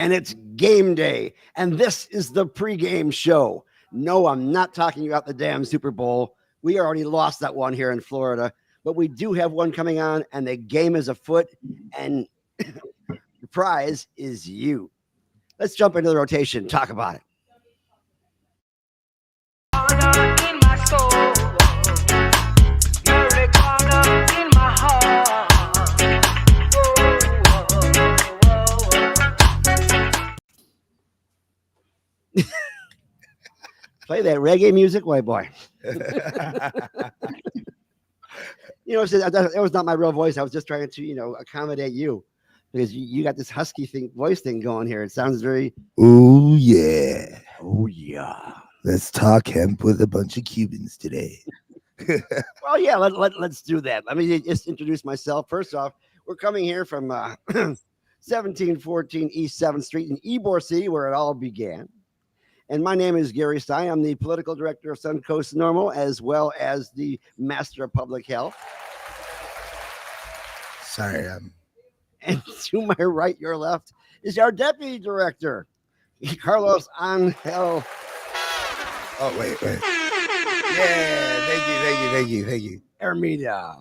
And it's game day. And this is the pregame show. No, I'm not talking about the damn Super Bowl. We already lost that one here in Florida, but we do have one coming on, and the game is afoot, and the prize is you. Let's jump into the rotation. Talk about it. Play that reggae music, white boy. That was not my real voice. I was just trying to, accommodate you because you got this husky voice thing going here. It sounds very. Oh yeah. Oh yeah. Let's talk hemp with a bunch of Cubans today. Well, yeah. Let's do that. Let me just introduce myself. First off, we're coming here from 1714 East 7th Street in Ybor City, where it all began. And my name is Gary Stein. I'm the political director of Suncoast Normal, as well as the master of public health. Sorry, And to my right, your left, is our deputy director, Carlos Angel. Oh, wait. Yeah, thank you. Arvida.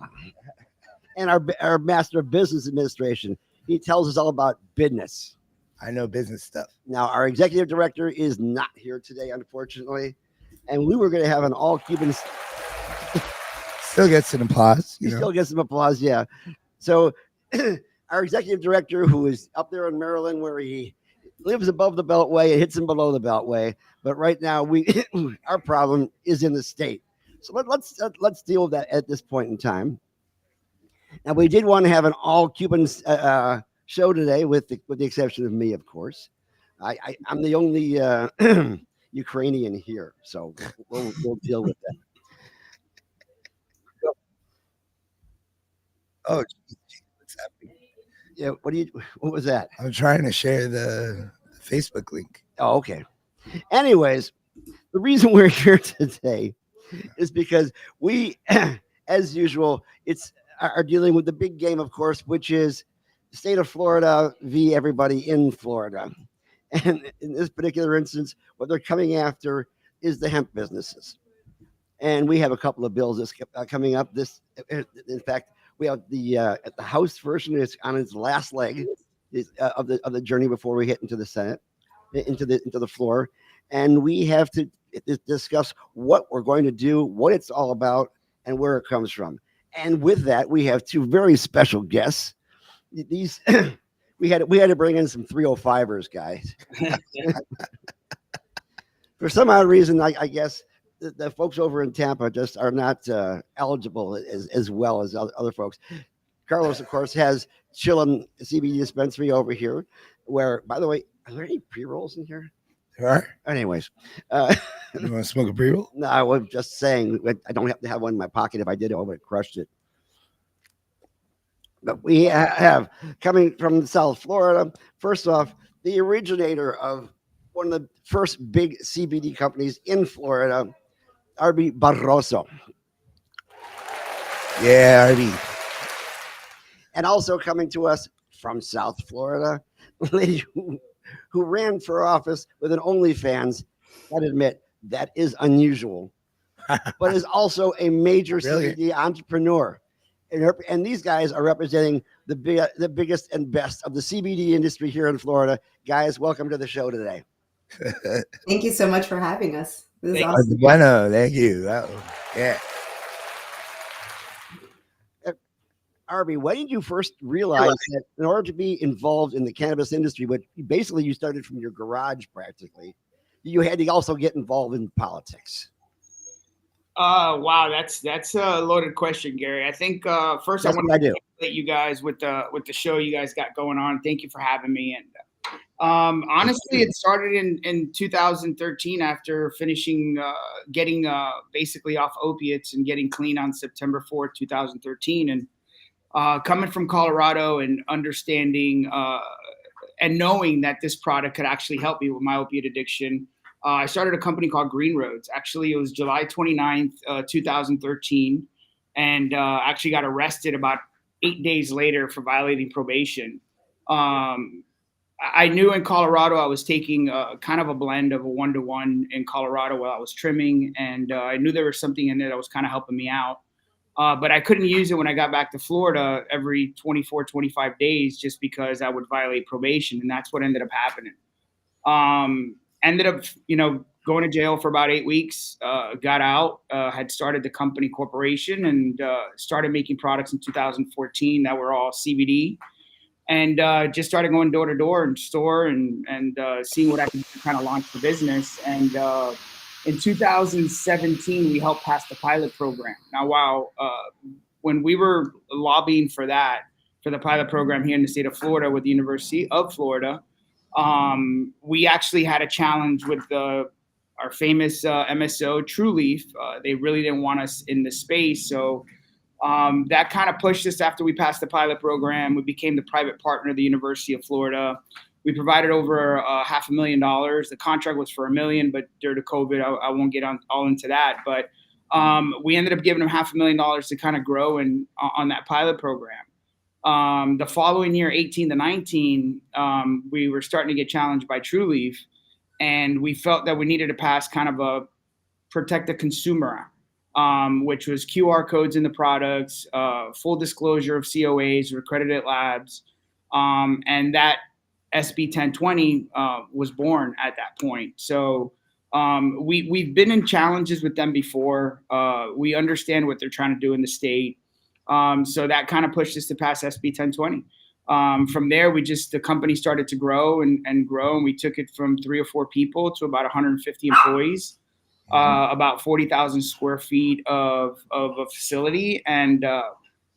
And our master of business administration. He tells us all about business. I know business stuff. Now, our executive director is not here today, unfortunately. And we were going to have an all Cuban. Still gets an applause. Still gets some applause, yeah. So our executive director, who is up there in Maryland, where he lives above the Beltway and hits him below the Beltway. But right now, our problem is in the state. So let's deal with that at this point in time. Now, we did want to have an all Cuban show today, with the exception of me, of course. I'm the only Ukrainian here, so we'll deal with that. Oh, what's happening? Yeah, what was that? I'm trying to share the Facebook link. Oh, okay. Anyways, the reason we're here today is because we, as usual, are dealing with the big game, of course, which is the state of Florida v. everybody in Florida. And in this particular instance, what they're coming after is the hemp businesses. And we have a couple of bills that's coming up. In fact, we have the House version is on its last leg of the journey before we hit into the Senate, into the floor, and we have to discuss what we're going to do, what it's all about, and where it comes from. And with that, we have two very special guests. These we had to bring in some 305ers, guys. For some odd reason, I guess the folks over in Tampa just are not eligible as well as other folks. Carlos, of course, has Chillin' CBD dispensary over here, where, by the way, are there any pre-rolls in here? There are. Anyways. You want to smoke a pre-roll? No, I was just saying I don't have to have one in my pocket. If I did, I would have crushed it. But we have, coming from South Florida, first off, the originator of one of the first big CBD companies in Florida, Arby Barroso. Yeah, Arby. And also coming to us from South Florida, a lady who ran for office with an OnlyFans. I'd admit that is unusual, but is also a major CBD entrepreneur. And these guys are representing the biggest and best of the CBD industry here in Florida. Guys, welcome to the show today. Thank you so much for having us. This is awesome. Bueno, thank you. Yeah. Arby, when did you first realize that in order to be involved in the cannabis industry, but basically you started from your garage practically, you had to also get involved in politics? Wow, that's a loaded question, Gary. I think first I want to congratulate you guys with the show you guys got going on. Thank you for having me. And honestly, it started in 2013 after finishing getting basically off opiates and getting clean on September 4th, 2013, and coming from Colorado and understanding and knowing that this product could actually help me with my opiate addiction. I started a company called Green Roads. Actually, it was July 29th, 2013, and actually got arrested about 8 days later for violating probation. I knew in Colorado I was taking kind of a blend of a 1-to-1 in Colorado while I was trimming, and I knew there was something in there that was kind of helping me out. But I couldn't use it when I got back to Florida every 24, 25 days just because I would violate probation, and that's what ended up happening. Ended up, going to jail for about 8 weeks, got out, had started the company corporation, and started making products in 2014 that were all CBD. And just started going door to door and store and seeing what I could kind of launch the business. And in 2017, we helped pass the pilot program. Now, when we were lobbying for the pilot program here in the state of Florida with the University of Florida, we actually had a challenge with our famous MSO, True Leaf. They really didn't want us in the space. So that kind of pushed us after we passed the pilot program. We became the private partner of the University of Florida. We provided over $500,000. The contract was for $1 million, but due to COVID, I won't get all into that. But we ended up giving them $500,000 to kind of grow on that pilot program. The following year, 18 to 19, we were starting to get challenged by True Leaf, and we felt that we needed to pass kind of a protect the consumer, which was QR codes in the products, full disclosure of COAs or accredited labs. And that SB 1020 was born at that point. So we've been in challenges with them before. We understand what they're trying to do in the state. So that kind of pushed us to pass SB 1020. From there, the company started to grow and grow, and we took it from 3 or 4 people to about 150 employees. About 40,000 square feet of a facility. And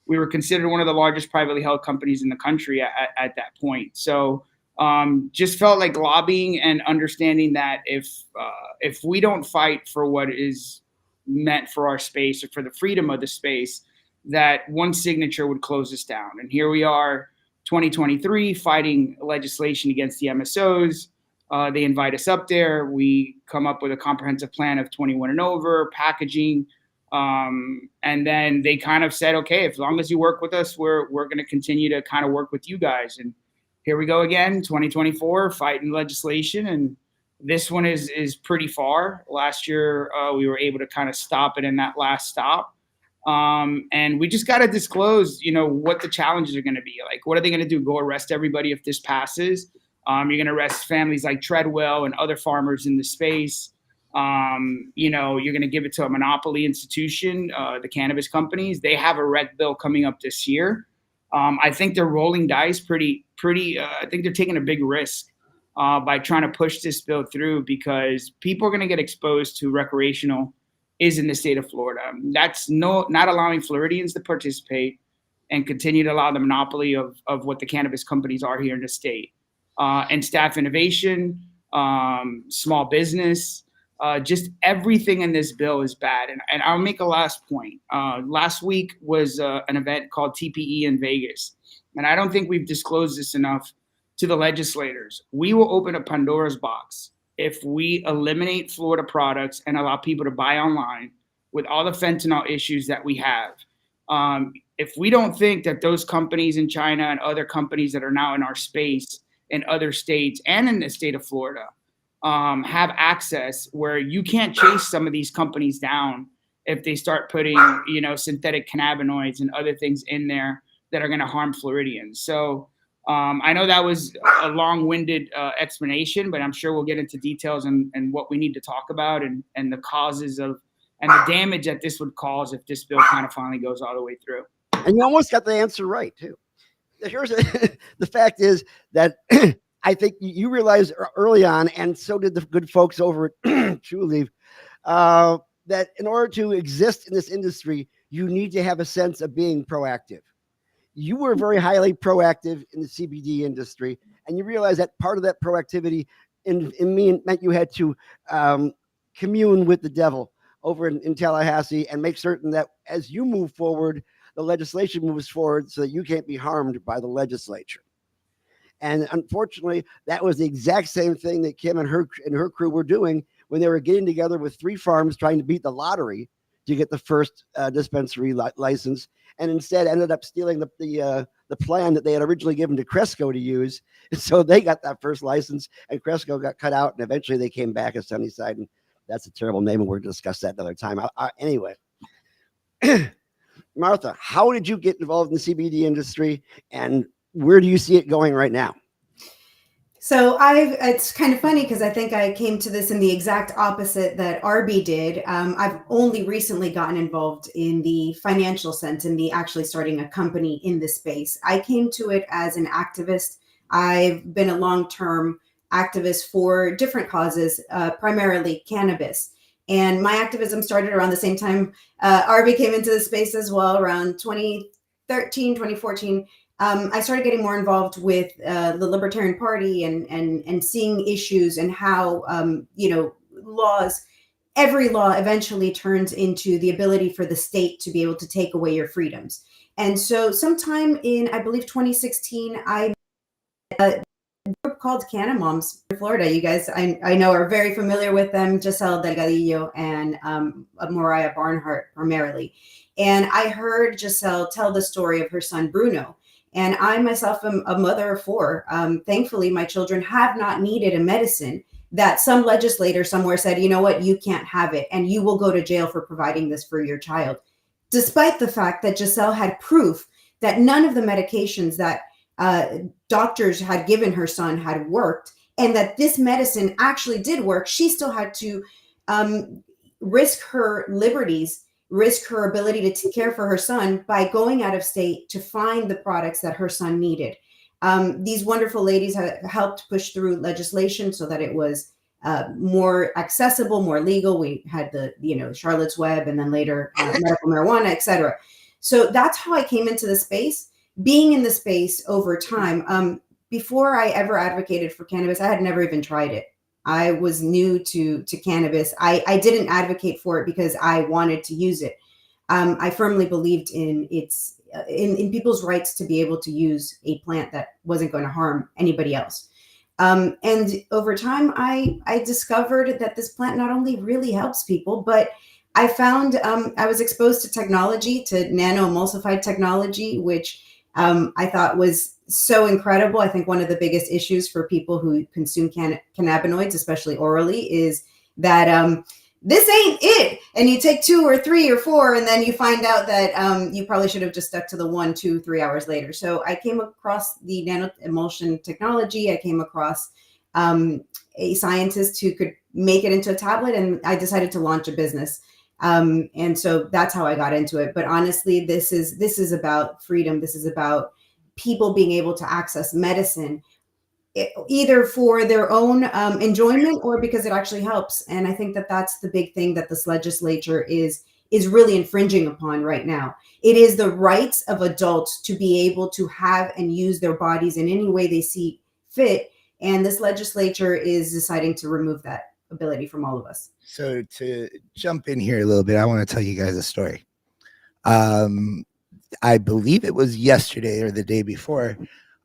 we were considered one of the largest privately held companies in the country at that point. So just felt like lobbying and understanding that if we don't fight for what is meant for our space or for the freedom of the space, that one signature would close us down. And here we are, 2023, fighting legislation against the MSOs. They invite us up there. We come up with a comprehensive plan of 21 and over, packaging. And then they kind of said, okay, as long as you work with us, we're going to continue to kind of work with you guys. And here we go again, 2024, fighting legislation. And this one is pretty far. Last year, we were able to kind of stop it in that last stop. And we just got to disclose, what the challenges are going to be. Like, what are they going to do? Go arrest everybody if this passes? You're going to arrest families like Treadwell and other farmers in the space. You're going to give it to a monopoly institution, the cannabis companies. They have a rec bill coming up this year. I think they're rolling dice pretty. I think they're taking a big risk by trying to push this bill through, because people are going to get exposed to recreational is in the state of Florida. That's not allowing Floridians to participate and continue to allow the monopoly of what the cannabis companies are here in the state. And staff innovation, small business, just everything in this bill is bad. And I'll make a last point. Last week was an event called TPE in Vegas. And I don't think we've disclosed this enough to the legislators. We will open a Pandora's box if we eliminate Florida products and allow people to buy online with all the fentanyl issues that we have. If we don't think that those companies in China and other companies that are now in our space in other states and in the state of Florida have access where you can't chase some of these companies down if they start putting, synthetic cannabinoids and other things in there that are going to harm Floridians. So I know that was a long-winded explanation, but I'm sure we'll get into details and what we need to talk about and the causes of and the damage that this would cause if this bill kind of finally goes all the way through. And you almost got the answer right, too. Here's the fact is that I think you realized early on, and so did the good folks over at True Leaf, that in order to exist in this industry, you need to have a sense of being proactive. You were very highly proactive in the CBD industry, and you realize that part of that proactivity meant you had to commune with the devil over in Tallahassee and make certain that as you move forward, the legislation moves forward so that you can't be harmed by the legislature. And unfortunately, that was the exact same thing that Kim and her crew were doing when they were getting together with 3 farms trying to beat the lottery to get the first dispensary license, and instead ended up stealing the the plan that they had originally given to Cresco to use. And so they got that first license, and Cresco got cut out, and eventually they came back as Sunnyside, and that's a terrible name, and we'll discuss that another time. Anyway, Martha, how did you get involved in the CBD industry, and where do you see it going right now? So it's kind of funny because I think I came to this in the exact opposite that Arby did. I've only recently gotten involved in the financial sense, in the actually starting a company in this space. I came to it as an activist. I've been a long-term activist for different causes, primarily cannabis. And my activism started around the same time Arby came into the space as well, around 2013, 2014. I started getting more involved with the Libertarian Party and seeing issues and how, laws, every law eventually turns into the ability for the state to be able to take away your freedoms. And so sometime in, I believe, 2016, I met a group called Canna Moms in Florida. You guys, I know, are very familiar with them, Giselle Delgadillo and Mariah Barnhart primarily. And I heard Giselle tell the story of her son, Bruno. And I myself am a mother of 4. Thankfully, my children have not needed a medicine that some legislator somewhere said, you know what, you can't have it, and you will go to jail for providing this for your child. Despite the fact that Giselle had proof that none of the medications that doctors had given her son had worked, and that this medicine actually did work, she still had to risk her liberties, risk her ability to care for her son by going out of state to find the products that her son needed. These wonderful ladies have helped push through legislation so that it was more accessible, more legal. We had the, Charlotte's Web, and then later medical marijuana, et cetera. So that's how I came into the space. Being in the space over time, before I ever advocated for cannabis, I had never even tried it. I was new to cannabis. I didn't advocate for it because I wanted to use it. I firmly believed in in people's rights to be able to use a plant that wasn't going to harm anybody else. And over time, I discovered that this plant not only really helps people, but I found I was exposed to technology, to nano-emulsified technology, which I thought was so incredible. I think one of the biggest issues for people who consume cannabinoids, especially orally, is that this ain't it. And you take 2 or 3 or 4, and then you find out that you probably should have just stuck to the 1, 2, 3 hours later. So I came across the nano-emulsion technology. I came across a scientist who could make it into a tablet, and I decided to launch a business. And so that's how I got into it. But honestly, this is about freedom. This is about people being able to access medicine, either for their own enjoyment or because it actually helps. And I think that that's the big thing that this legislature is really infringing upon right now. It is the rights of adults to be able to have and use their bodies in any way they see fit. And this legislature is deciding to remove that ability from all of us. So to jump in here a little bit, I want to tell you guys a story. I believe it was yesterday or the day before.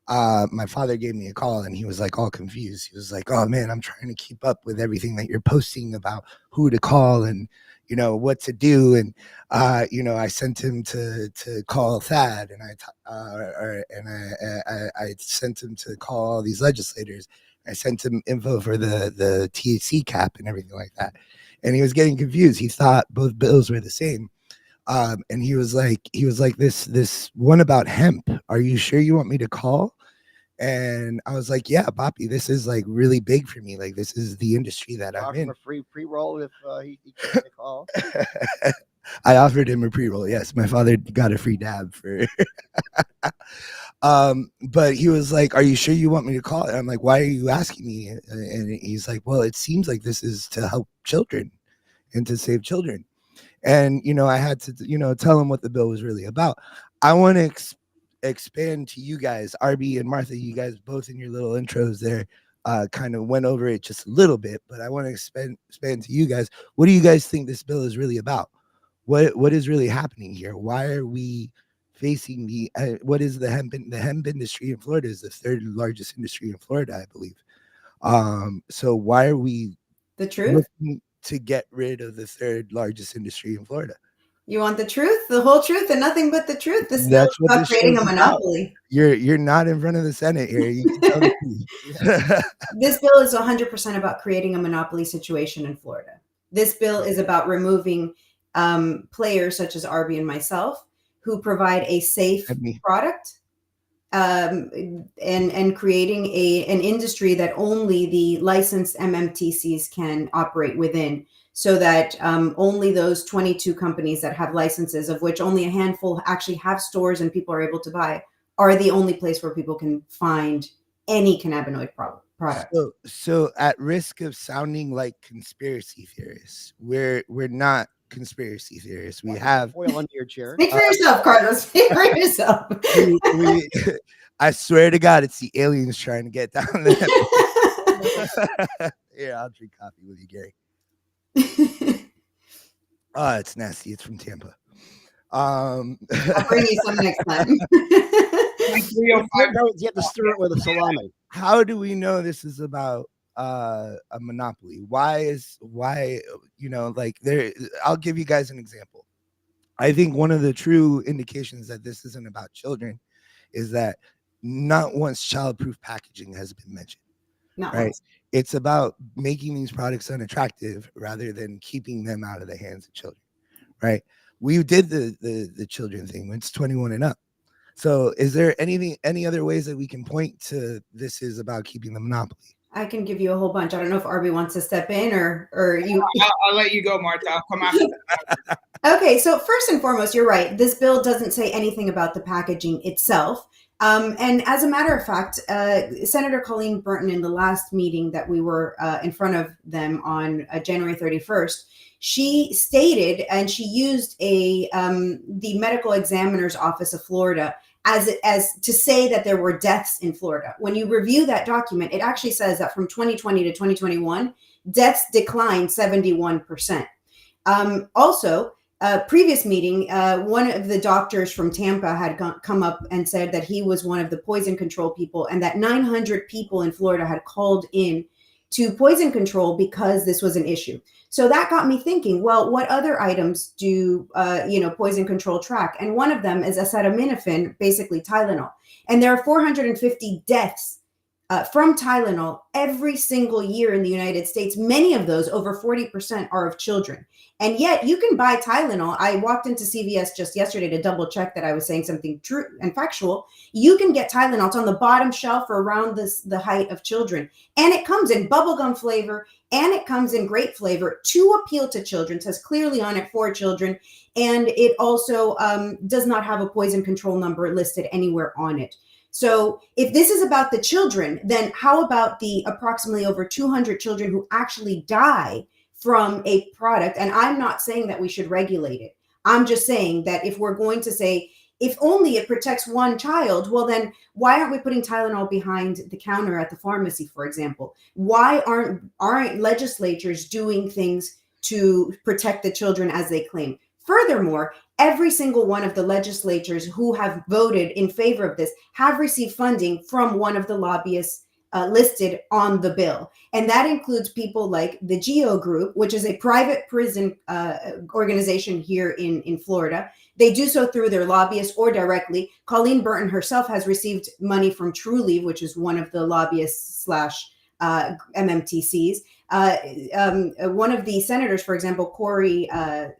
My father gave me a call, and he was like all confused. He was like, "Oh man, I'm trying to keep up with everything that you're posting about who to call and what to do." And I sent him to call Thad, and I sent him to call all these legislators. I sent him info for the THC cap and everything like that. And he was getting confused. He thought both bills were the same. And he was like, this one about hemp. Are you sure you want me to call? And I was like, yeah, Boppy, this is like really big for me. Like, this is the industry that I'm in. A free pre-roll if he gets a call. I offered him a pre-roll. Yes, my father got a free dab for. But he was like, "Are you sure you want me to call?" And I'm like, "Why are you asking me?" And he's like, "Well, it seems like this is to help children and to save children." And I had to tell him what the bill was really about. I want to expand to you guys, Arby and Martha. You guys both in your little intros there kind of went over it just a little bit, but I want to expand to you guys. What do you guys think this bill is really about? What is really happening here? Why are we facing what is the hemp industry in Florida is the 3rd largest industry in Florida, I believe. So why are we the truth looking to get rid of the 3rd largest industry in Florida? You want the truth, the whole truth, and nothing but the truth. This is about creating a monopoly. You're not in front of the Senate here. You can tell the This bill is 100% about creating a monopoly situation in Florida. This bill is about removing players such as Arby and myself who provide a safe product and creating an industry that only the licensed MMTCs can operate within, so that only those 22 companies that have licenses, of which only a handful actually have stores and people are able to buy, are the only place where people can find any cannabinoid product. So at risk of sounding like conspiracy theorists, we're not conspiracy theorists. We have oil under your chair. Speak for yourself, Carlos. Speak for yourself. I swear to God, it's the aliens trying to get down there. Here, I'll drink coffee with you, Gary. Oh, it's nasty. It's from Tampa. I'll bring you some next time. You have to stir it with a salami. How do we know this is about a monopoly? Why, I'll give you guys an example. I think one of the true indications that this isn't about children is that not once childproof packaging has been mentioned. Not right? once. It's about making these products unattractive rather than keeping them out of the hands of children, right? We did the children thing when it's 21 and up. So is there any other ways that we can point to this is about keeping the monopoly? I can give you a whole bunch. I don't know if Arby wants to step in or you. I'll let you go, Martha. I'll come after that. Okay, so first and foremost, you're right. This bill doesn't say anything about the packaging itself. And as a matter of fact, Senator Colleen Burton, in the last meeting that we were in front of them on January 31st, she stated, and she used the Medical Examiner's Office of Florida as to say that there were deaths in Florida. When you review that document, it actually says that from 2020 to 2021, deaths declined 71%. Also, previous meeting, one of the doctors from Tampa had come up and said that he was one of the poison control people, and that 900 people in Florida had called in to poison control because this was an issue. So that got me thinking, well, what other items do poison control track? And one of them is acetaminophen, basically Tylenol. And there are 450 deaths from Tylenol every single year in the United States. Many of those, over 40%, are of children. And yet you can buy Tylenol. I walked into CVS just yesterday to double check that I was saying something true and factual. You can get Tylenol. It's on the bottom shelf for around the height of children. And it comes in bubblegum flavor and it comes in grape flavor to appeal to children. It says clearly on it for children. And it also does not have a poison control number listed anywhere on it. So if this is about the children, then how about the approximately over 200 children who actually die from a product? And I'm not saying that we should regulate it. I'm just saying that if we're going to say, if only it protects one child, well, then why aren't we putting Tylenol behind the counter at the pharmacy, for example? Why aren't legislatures doing things to protect the children as they claim? Furthermore, every single one of the legislators who have voted in favor of this have received funding from one of the lobbyists listed on the bill. And that includes people like the GEO Group, which is a private prison organization here in Florida. They do so through their lobbyists or directly. Colleen Burton herself has received money from Trulieve, which is one of the lobbyists / MMTCs. One of the senators, for example, Corey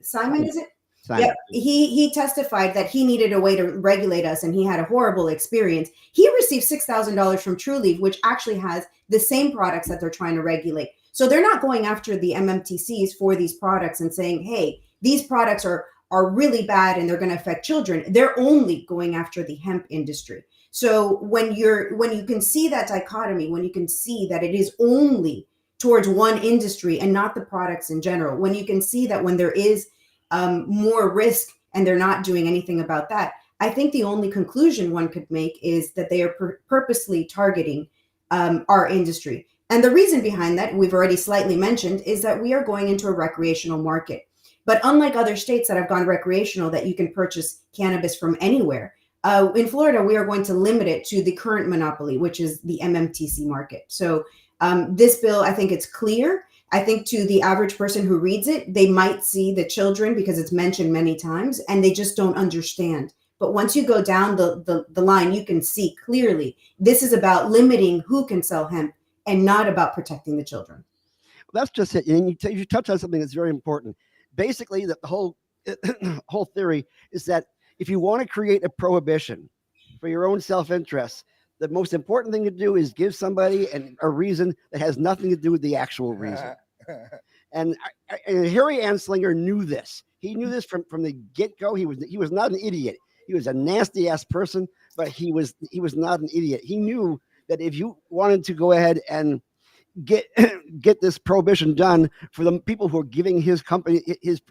Simon, is it? Yep. He testified that he needed a way to regulate us and he had a horrible experience. He received $6,000 from Trulieve, which actually has the same products that they're trying to regulate. So they're not going after the MMTCs for these products and saying, hey, these products are really bad and they're going to affect children. They're only going after the hemp industry. So when you can see that dichotomy, when you can see that it is only towards one industry and not the products in general, when you can see that when there is more risk and they're not doing anything about that, I think the only conclusion one could make is that they are purposely targeting our industry. And the reason behind that, we've already slightly mentioned, is that we are going into a recreational market. But unlike other states that have gone recreational, that you can purchase cannabis from anywhere, in Florida, we are going to limit it to the current monopoly, which is the MMTC market. So this bill, I think it's clear. I think to the average person who reads it, they might see the children because it's mentioned many times and they just don't understand. But once you go down the line, you can see clearly this is about limiting who can sell hemp and not about protecting the children. That's just it. And you touch on something that's very important. Basically, the whole whole theory is that if you want to create a prohibition for your own self-interest, the most important thing to do is give somebody a reason that has nothing to do with the actual reason. And Harry Anslinger knew this. He knew this from the get-go. He was not an idiot. He was a nasty ass person, but he was not an idiot. He knew that if you wanted to go ahead and get this prohibition done for the people who are giving his company, his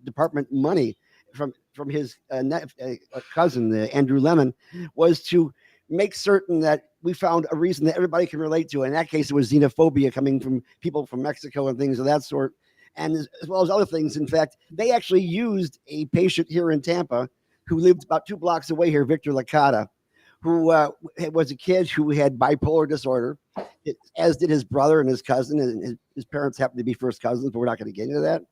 department money from his cousin, Andrew Lemon, was to make certain that we found a reason that everybody can relate to. In that case, it was xenophobia coming from people from Mexico and things of that sort, and as well as other things. In fact, they actually used a patient here in Tampa who lived about 2 blocks away here, Victor Licata, who was a kid who had bipolar disorder, as did his brother and his cousin, and his parents happened to be first cousins, but we're not going to get into that.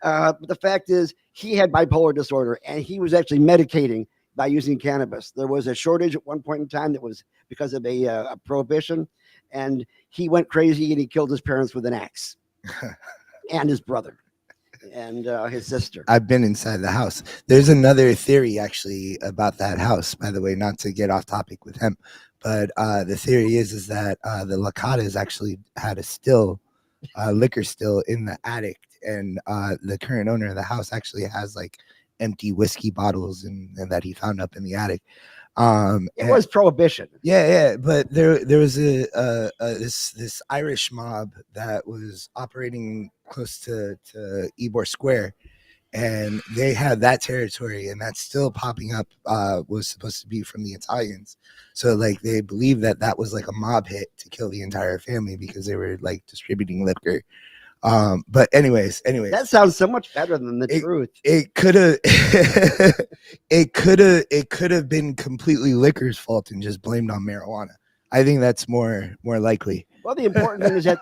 But the fact is, he had bipolar disorder, and he was actually medicating by using cannabis. There was a shortage at one point in time that was because of a prohibition, and he went crazy and he killed his parents with an axe and his brother and his sister. I've been inside the house. There's another theory actually about that house, by the way, not to get off topic with hemp, but the theory is that the Licatas actually had a liquor still in the attic, and the current owner of the house actually has like empty whiskey bottles and that he found up in the attic. It was prohibition. Yeah, but there was this Irish mob that was operating close to Ybor Square, and they had that territory, and that's still popping up. Was supposed to be from the Italians, so like they believe that was like a mob hit to kill the entire family because they were like distributing liquor. But anyways, that sounds so much better than the truth. It could have been completely liquor's fault and just blamed on marijuana. I think that's more likely. Well, the important thing is that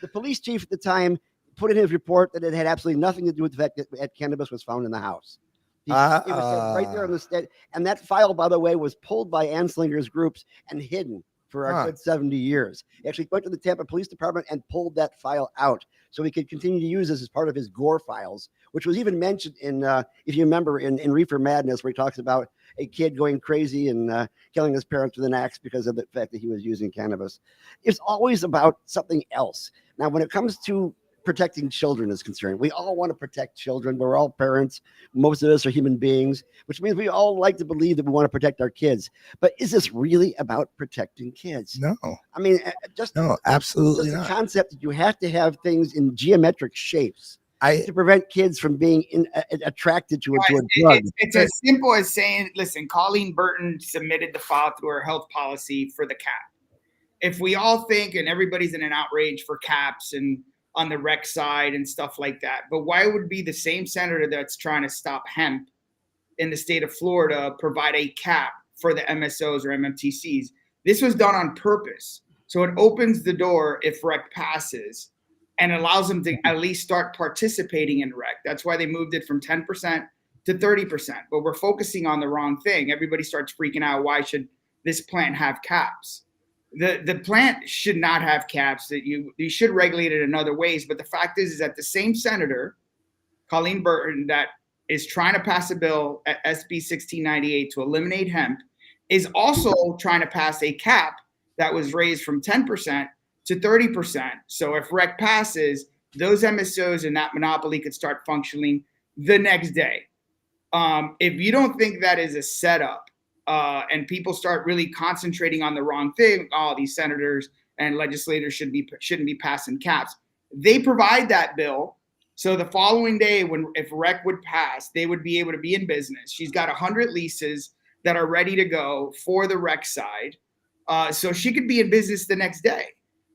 the police chief at the time put in his report that it had absolutely nothing to do with the fact that cannabis was found in the house. It was right there on the state, and that file, by the way, was pulled by Anslinger's groups and hidden for a good 70 years. He actually went to the Tampa Police Department and pulled that file out so he could continue to use this as part of his Gore files, which was even mentioned in, if you remember, in Reefer Madness, where he talks about a kid going crazy and killing his parents with an axe because of the fact that he was using cannabis. It's always about something else. Now, when it comes to protecting children is concerned, we all want to protect children. We're all parents. Most of us are human beings, which means we all like to believe that we want to protect our kids. But is this really about protecting kids? No. I mean, no, absolutely just not. The concept that you have to have things in geometric shapes to prevent kids from being attracted to a drug. It's as simple as saying, listen, Colleen Burton submitted the file through her health policy for the cap. If we all think, and everybody's in an outrage for caps and on the rec side and stuff like that, but why would be the same senator that's trying to stop hemp in the state of Florida provide a cap for the MSOs or MMTCs? This was done on purpose. So it opens the door if rec passes and allows them to at least start participating in rec. That's why they moved it from 10% to 30%. But we're focusing on the wrong thing. Everybody starts freaking out. Why should this plant have caps? The plant should not have caps. That you should regulate it in other ways. But the fact is that the same senator, Colleen Burton, that is trying to pass a bill at SB 1698 to eliminate hemp, is also trying to pass a cap that was raised from 10% to 30%. So if rec passes, those MSOs and that monopoly could start functioning the next day. If you don't think that is a setup, and people start really concentrating on the wrong thing, these senators and legislators shouldn't be passing caps. They provide that bill, so the following day, if rec would pass, they would be able to be in business. She's got 100 leases that are ready to go for the rec side, so she could be in business the next day.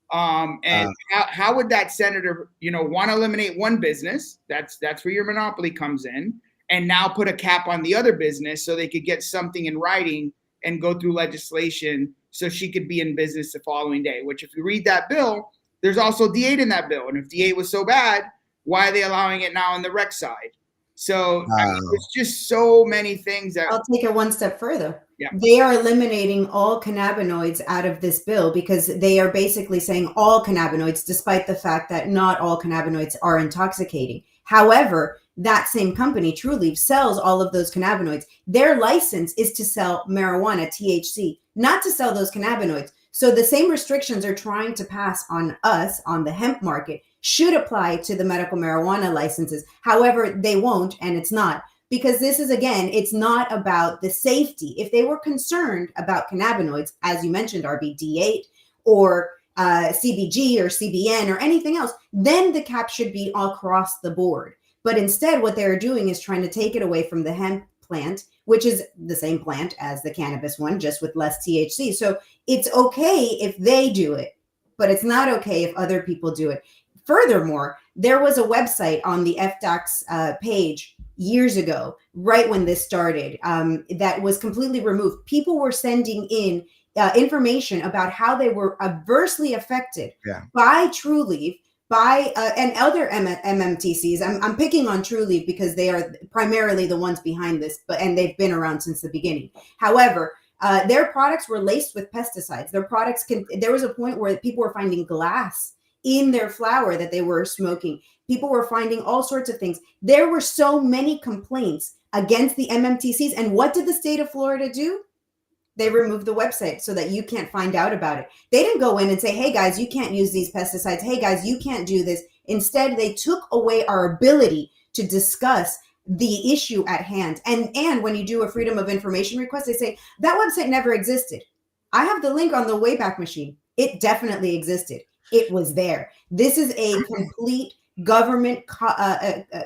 How would that senator, want to eliminate one business? That's where your monopoly comes in. And now put a cap on the other business so they could get something in writing and go through legislation so she could be in business the following day, which if you read that bill, there's also D8 in that bill. And if D8 was so bad, why are they allowing it now on the rec side? So I mean, there's just so many things that I'll take it one step further. Yeah. They are eliminating all cannabinoids out of this bill because they are basically saying all cannabinoids, despite the fact that not all cannabinoids are intoxicating. However, that same company, Trulieve, sells all of those cannabinoids. Their license is to sell marijuana, THC, not to sell those cannabinoids. So the same restrictions are trying to pass on us on the hemp market should apply to the medical marijuana licenses. However, they won't, and it's not. Because this is, again, it's not about the safety. If they were concerned about cannabinoids, as you mentioned, RBD8 or CBG or CBN or anything else, then the cap should be across the board. But instead, what they're doing is trying to take it away from the hemp plant, which is the same plant as the cannabis one, just with less THC. So it's okay if they do it, but it's not okay if other people do it. Furthermore, there was a website on the FDAC's page years ago, right when this started, that was completely removed. People were sending in information about how they were adversely affected by Trulieve, by and other MMTCs. I'm picking on Trulieve because they are primarily the ones behind this, and they've been around since the beginning. However, their products were laced with pesticides. Their products there was a point where people were finding glass in their flower that they were smoking. People were finding all sorts of things. There were so many complaints against the MMTCs. And what did the state of Florida do? They removed the website so that you can't find out about it. They didn't go in and say, hey guys, you can't use these pesticides. Hey guys, you can't do this. Instead, they took away our ability to discuss the issue at hand. And when you do a freedom of information request, they say that website never existed. I have the link on the Wayback Machine. It definitely existed. It was there. This is a complete government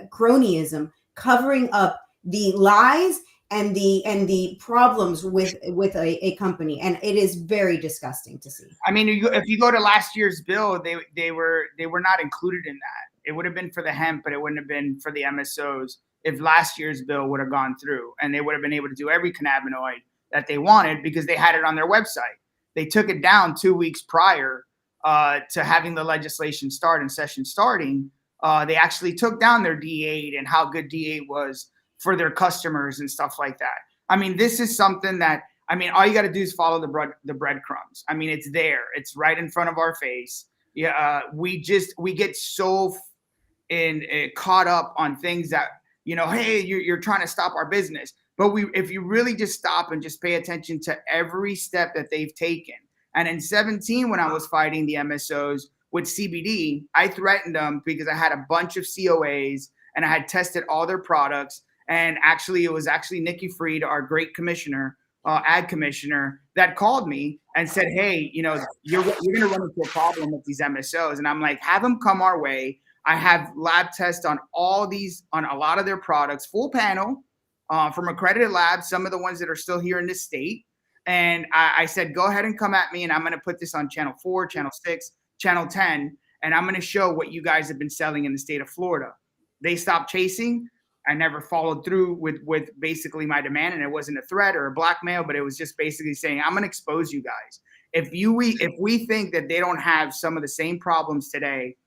cronyism covering up the lies and the problems with a company, and it is very disgusting to see. I mean, if you go to last year's bill, they were not included in that. It would have been for the hemp, but it wouldn't have been for the MSOs if last year's bill would have gone through, and they would have been able to do every cannabinoid that they wanted because they had it on their website. They took it down 2 weeks prior to having the legislation start and session starting. They actually took down their D8 and how good D8 was for their customers and stuff like that. I mean, this is something that, I mean, all you got to do is follow the breadcrumbs. I mean, it's there. It's right in front of our face. Yeah, we get so caught up on things that, you know, hey, you're trying to stop our business. But if you really just stop and just pay attention to every step that they've taken. And in 2017, when I was fighting the MSOs with CBD, I threatened them because I had a bunch of COAs and I had tested all their products. And actually, it was Nikki Fried, our great commissioner, ad commissioner, that called me and said, hey, you know, you're going to run into a problem with these MSOs. And I'm like, have them come our way. I have lab tests on a lot of their products, full panel from accredited labs, some of the ones that are still here in this state. And I said, go ahead and come at me. And I'm going to put this on channel 4, channel 6, channel 10. And I'm going to show what you guys have been selling in the state of Florida. They stopped chasing. I never followed through with basically my demand. And it wasn't a threat or a blackmail, but it was just basically saying, I'm going to expose you guys. If we think that they don't have some of the same problems today,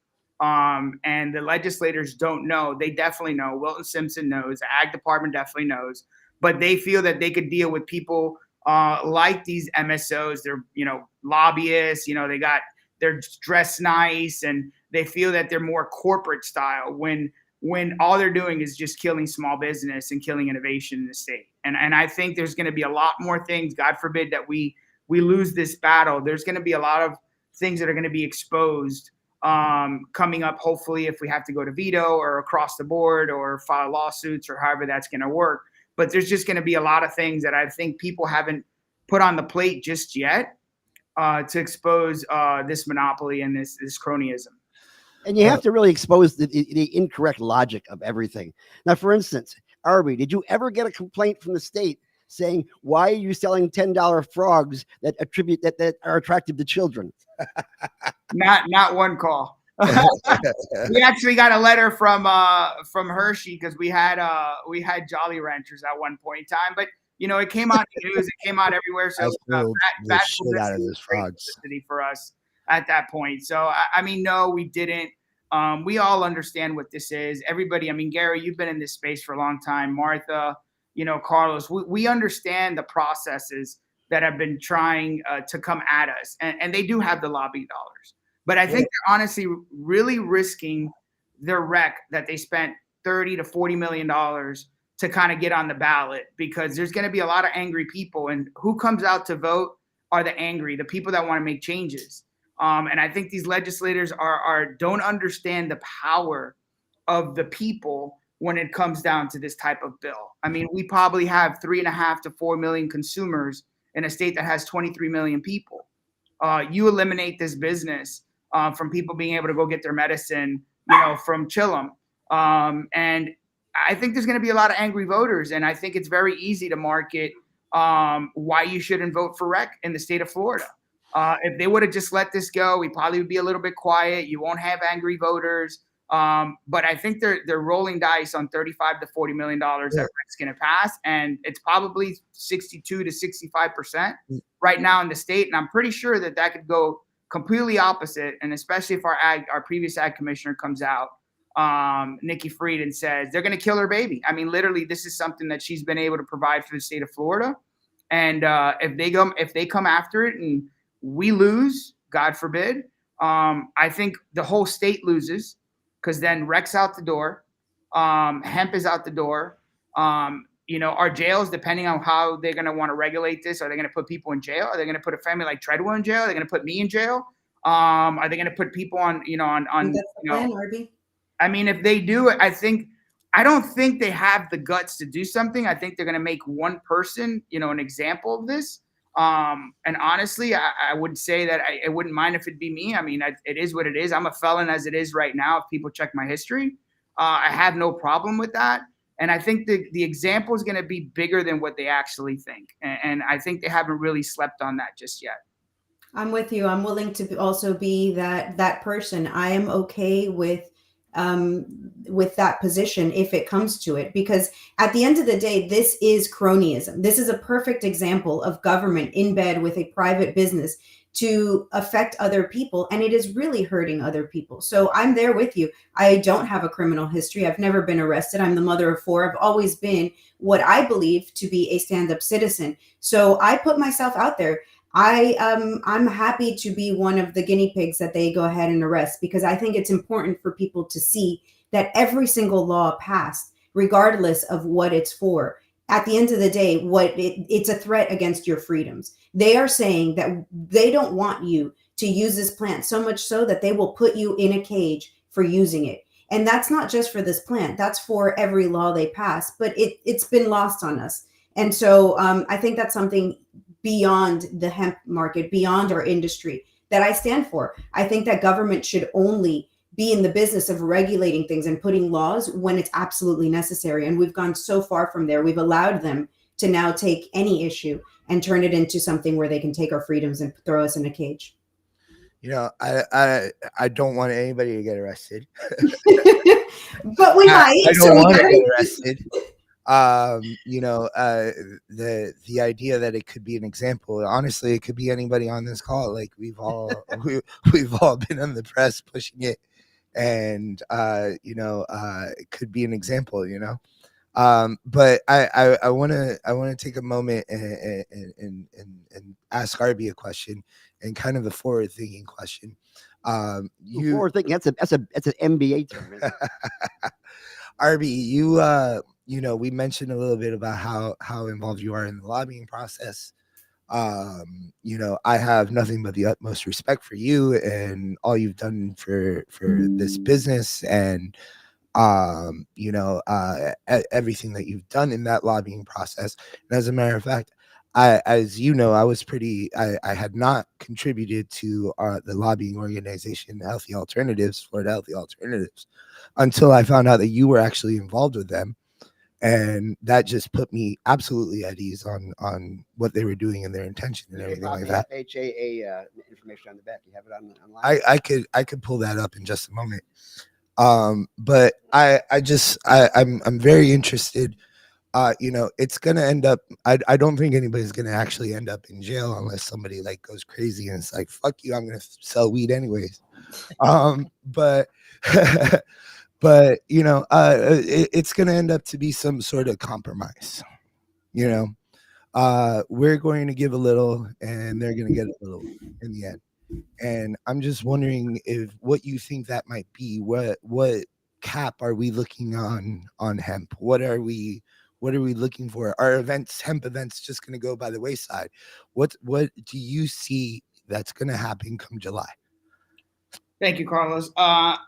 and the legislators don't know, they definitely know. Wilton Simpson knows. The Ag Department definitely knows. But they feel that they could deal with people like these MSOs. They're, you know, lobbyists. You know, they're dressed nice, and they feel that they're more corporate style when all they're doing is just killing small business and killing innovation in the state. And I think there's going to be a lot more things. God forbid that we lose this battle. There's going to be a lot of things that are going to be exposed coming up, hopefully, if we have to go to veto or across the board or file lawsuits or however that's going to work. But there's just going to be a lot of things that I think people haven't put on the plate just yet to expose this monopoly and this cronyism. And you have to really expose the incorrect logic of everything. Now, for instance, Arby, did you ever get a complaint from the state saying, why are you selling $10 frogs that are attractive to children? Not one call. We actually got a letter from Hershey because we had Jolly Ranchers at one point in time, but you know, it came out in the news, it came out everywhere. So the shit out of those frogs for us. at that point. So, I mean, no, we didn't. We all understand what this is. Everybody, I mean, Gary, you've been in this space for a long time. Martha, Carlos, we understand the processes that have been trying to come at us. And they do have the lobby dollars. But I think they're honestly really risking their rec that they spent $30 to $40 million to kind of get on the ballot, because there's going to be a lot of angry people. And who comes out to vote are the angry, the people that want to make changes. And I think these legislators don't understand the power of the people when it comes down to this type of bill. I mean, we probably have 3.5 to 4 million consumers in a state that has 23 million people. You eliminate this business from people being able to go get their medicine, from Chillum. And I think there's going to be a lot of angry voters. And I think it's very easy to market why you shouldn't vote for rec in the state of Florida. If they would have just let this go, we probably would be a little bit quiet. You won't have angry voters. But I think they're rolling dice on $35 to $40 million that rec's going to pass. And it's probably 62 to 65% right now in the state. And I'm pretty sure that could go completely opposite. And especially if our previous ag commissioner comes out, Nikki Fried, and says they're going to kill her baby. I mean, literally, this is something that she's been able to provide for the state of Florida. And if they come after it and we lose, God forbid, I think the whole state loses, because then rec's out the door, hemp is out the door. Our jails, depending on how they're going to want to regulate this, are they going to put people in jail? Are they going to put a family like Treadwell in jail? Are they going to put me in jail? Are they going to put people on? That's the plan, Arby. I mean, if they do it, I don't think they have the guts to do something. I think they're going to make one person, an example of this. And honestly, I would say that I wouldn't mind if it'd be me. I mean, it is what it is. I'm a felon as it is right now. If people check my history, I have no problem with that. And I think the example is going to be bigger than what they actually think. And I think they haven't really slept on that just yet. I'm with you. I'm willing to also be that person. I am okay with that position if it comes to it, because at the end of the day, this is cronyism. This is a perfect example of government in bed with a private business to affect other people, and it is really hurting other people. So I'm there with you. I don't have a criminal history. I've never been arrested. I'm the mother of 4. I've always been what I believe to be a stand-up citizen. So I put myself out there. I'm happy to be one of the guinea pigs that they go ahead and arrest, because I think it's important for people to see that every single law passed, regardless of what it's for, at the end of the day, it's a threat against your freedoms. They are saying that they don't want you to use this plant, so much so that they will put you in a cage for using it. And that's not just for this plant. That's for every law they pass. But it's been lost on us. And so I think that's something beyond the hemp market, beyond our industry, that I stand for. I think that government should only be in the business of regulating things and putting laws when it's absolutely necessary. And we've gone so far from there. We've allowed them to now take any issue and turn it into something where they can take our freedoms and throw us in a cage. I don't want anybody to get arrested. But we might. I don't want to get arrested. The idea that it could be an example, honestly, it could be anybody on this call. Like we've all been on the press pushing it, and it could be an example, but I want to take a moment and ask Arby a question, and kind of the forward thinking question. Forward thinking, that's an MBA term. Arby, we mentioned a little bit about how involved you are in the lobbying process. I have nothing but the utmost respect for you and all you've done for this business, and everything that you've done in that lobbying process. And as a matter of fact, I had not contributed to the lobbying organization Florida Healthy Alternatives, until I found out that you were actually involved with them. And that just put me absolutely at ease on what they were doing and their intention and everything like that. HAA information on the back. You have it online. I could pull that up in just a moment. But I'm very interested it's gonna end up. I don't think anybody's gonna actually end up in jail unless somebody like goes crazy and it's like, fuck you, I'm gonna sell weed anyways. But but it's gonna end up to be some sort of compromise. We're going to give a little and they're gonna get a little in the end. And I'm just wondering if what you think that might be. What cap are we looking on hemp? What are we looking for? Are hemp events just going to go by the wayside? What do you see that's going to happen come July? Thank you, Carlos. I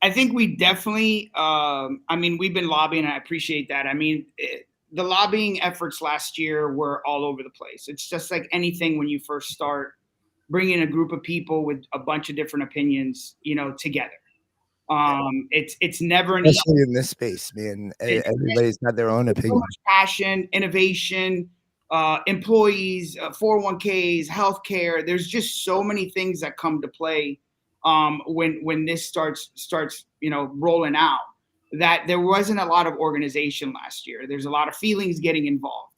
think we definitely, we've been lobbying, and I appreciate that. The lobbying efforts last year were all over the place. It's just like anything when you first start bringing a group of people with a bunch of different opinions, together. It's never an especially in this space, man. Everybody's got their own opinion. So much passion, innovation, employees, 401ks, healthcare. There's just so many things that come to play when this starts rolling out, that there wasn't a lot of organization last year. There's a lot of feelings getting involved.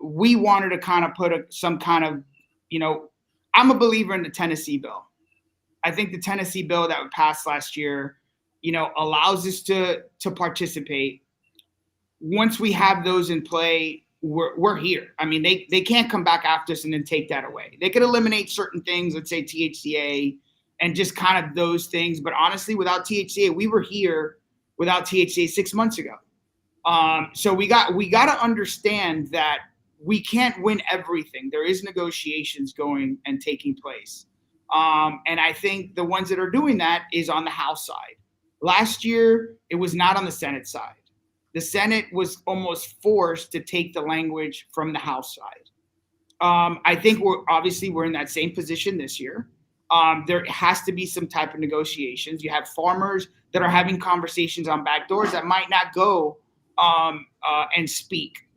We wanted to kind of put some kind of, I'm a believer in the Tennessee bill. I think the Tennessee bill that passed last year, allows us to participate. Once we have those in play, we're here. They can't come back after us and then take that away. They could eliminate certain things, let's say THCA and just kind of those things. But honestly, without THCA, we were here without THCA 6 months ago. So we got to understand that we can't win everything. There is negotiations going and taking place. And I think the ones that are doing that is on the House side. Last year, it was not on the Senate side. The Senate was almost forced to take the language from the House side. I think we're in that same position this year. There has to be some type of negotiations. You have farmers that are having conversations on back doors that might not go and speak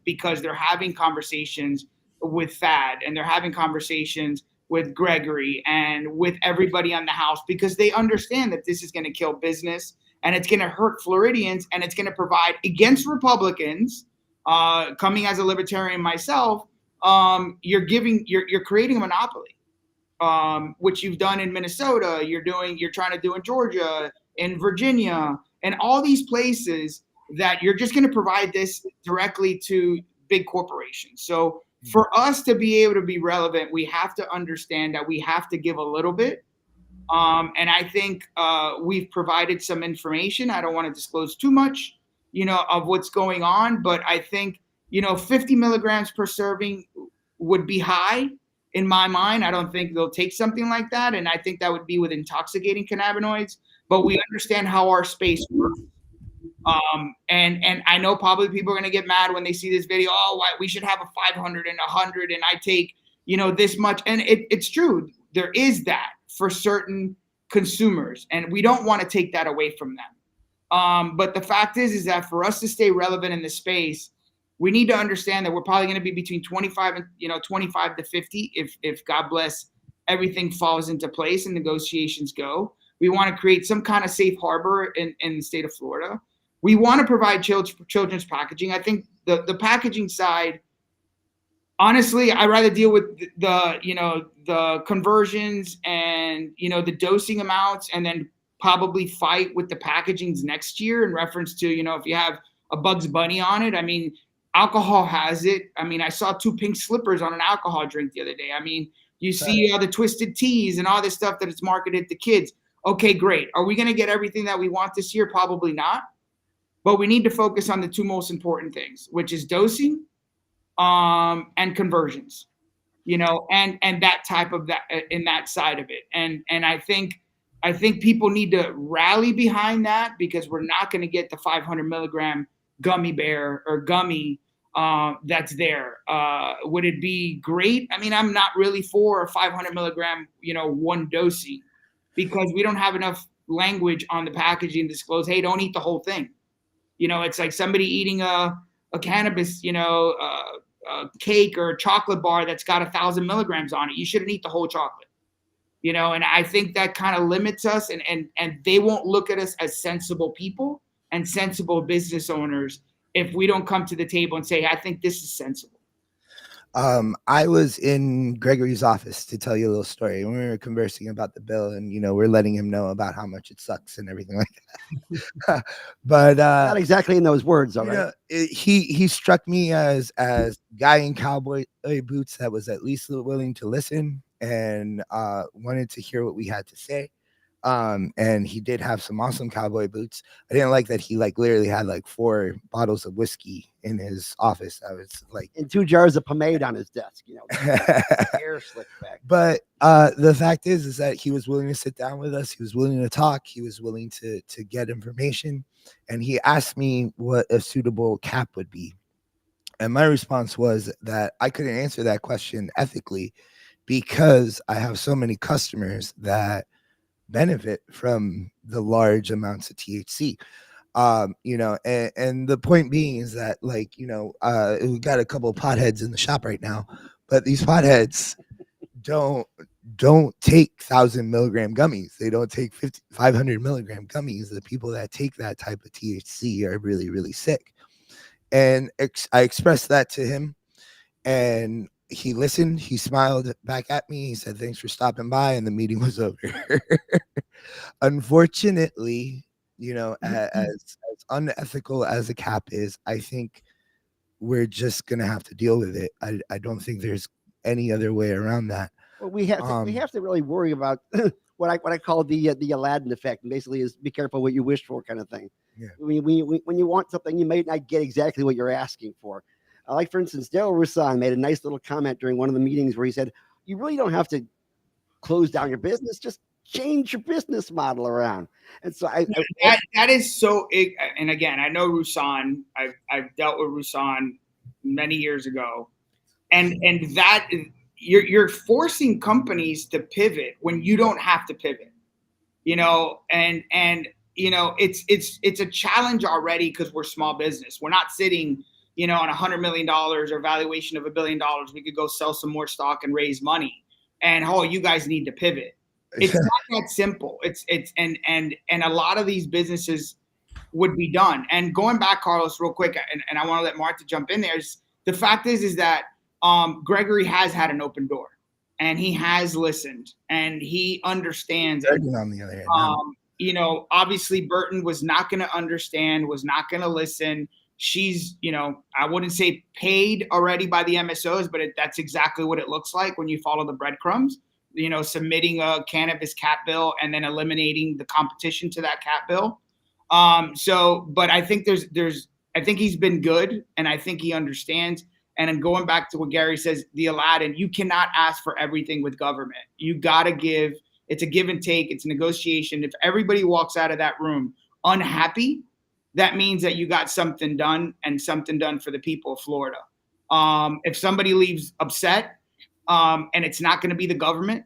because they're having conversations with Thad, and they're having conversations with Gregory and with everybody on the House, because they understand that this is going to kill business and it's going to hurt Floridians, and it's going to provide against Republicans. Coming as a libertarian myself, you're creating a monopoly, which you've done in Minnesota. You're trying to do in Georgia, in Virginia, and all these places that you're just going to provide this directly to big corporations. So for us to be able to be relevant, we have to understand that we have to give a little bit. And I think we've provided some information. I don't want to disclose too much, of what's going on, but I think, 50 milligrams per serving would be high in my mind. I don't think they'll take something like that. And I think that would be with intoxicating cannabinoids, but we understand how our space works. And I know probably people are going to get mad when they see this video. Oh, why we should have a 500 and 100 and I take, this much. And it's true. There is that for certain consumers, and we don't want to take that away from them. But the fact is that for us to stay relevant in the space, we need to understand that we're probably going to be between 25 and 25 to 50 if God bless everything falls into place and negotiations go. We want to create some kind of safe harbor in the state of Florida. We want to provide children's packaging. I think the packaging side, honestly, I'd rather deal with the conversions and the dosing amounts, and then probably fight with the packagings next year in reference to if you have a Bugs Bunny on it. Alcohol has it. I saw 2 pink slippers on an alcohol drink the other day. You see all the twisted teas and all this stuff that it's marketed to kids. Okay, great. Are we going to get everything that we want this year? Probably not. But we need to focus on the 2 most important things, which is dosing and conversions, and that type of that in that side of it. And I think people need to rally behind that, because we're not going to get the 500 milligram gummy bear or gummy that's there. Would it be great? I'm not really for a 500 milligram, one dosing, because we don't have enough language on the packaging to disclose, hey, don't eat the whole thing. It's like somebody eating a cannabis, a cake or a chocolate bar that's got 1,000 milligrams on it. You shouldn't eat the whole chocolate, and I think that kind of limits us, and they won't look at us as sensible people. and sensible business owners if we don't come to the table and say, I think this is sensible? I was in Gregory's office, to tell you a little story. We were conversing about the bill, and we're letting him know about how much it sucks and everything like that. But not exactly in those words, all right. He struck me as guy in cowboy boots that was at least willing to listen and wanted to hear what we had to say. And he did have some awesome cowboy boots. I didn't like that he literally had 4 bottles of whiskey in his office. I was and 2 jars of pomade on his desk, hair slicked back. But the fact is that he was willing to sit down with us. He was willing to talk. He was willing to get information. And he asked me what a suitable cap would be. And my response was that I couldn't answer that question ethically because I have so many customers that benefit from the large amounts of THC. And the point being is that we got a couple of potheads in the shop right now, but these potheads don't take 1,000 milligram gummies. They don't take 500 milligram gummies. The people that take that type of THC are really, really sick. And I expressed that to him, and he listened. He smiled back at me. He said, "Thanks for stopping by," and the meeting was over. Unfortunately, as unethical as a cap is, I think we're just gonna have to deal with it. I don't think there's any other way around that. Well, we have to really worry about what I call the Aladdin effect, and basically is be careful what you wish for kind of thing. Yeah. When you want something, you may not get exactly what you're asking for. Like, for instance, Daryl Roussan made a nice little comment during one of the meetings where he said, you really don't have to close down your business, just change your business model around. And so that is so, and again, I know Roussan. I've dealt with Roussan many years ago, and that you're forcing companies to pivot when you don't have to pivot, and it's a challenge already because we're small business. We're not sitting on $100 million or valuation of $1 billion. We could go sell some more stock and raise money. And you guys need to pivot. It's not that simple. It's and a lot of these businesses would be done. And going back, Carlos, real quick, and I want to let Martha jump in there. The fact is that Gregory has had an open door, and he has listened, and he understands. Burton, on the other hand, obviously Burton was not going to understand, was not going to listen. She's, I wouldn't say paid already by the MSOs, but that's exactly what it looks like when you follow the breadcrumbs, submitting a cannabis cap bill and then eliminating the competition to that cap bill. But I think I think he's been good, and I think he understands. And then going back to what Gary says, the Aladdin, you cannot ask for everything with government. You got to give. It's a give and take. It's a negotiation. If everybody walks out of that room unhappy, that means that you got something done, and something done for the people of Florida. If somebody leaves upset, and it's not going to be the government,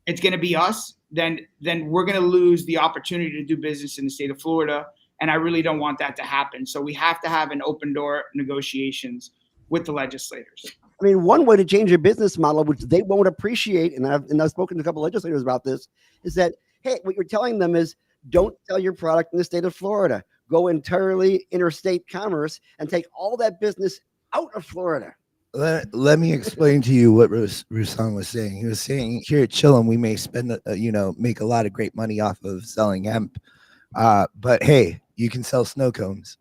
it's going to be us, then we're going to lose the opportunity to do business in the state of Florida. And I really don't want that to happen. So we have to have an open door negotiations with the legislators. I mean, one way to change your business model, which they won't appreciate, and I've spoken to a couple of legislators about this, is that, hey, what you're telling them is don't sell your product in the state of Florida. Go entirely interstate commerce and take all that business out of Florida. Let me explain to you what Roussan was saying. He was saying here at Chillum, we may spend, make a lot of great money off of selling hemp. But hey, you can sell snow cones.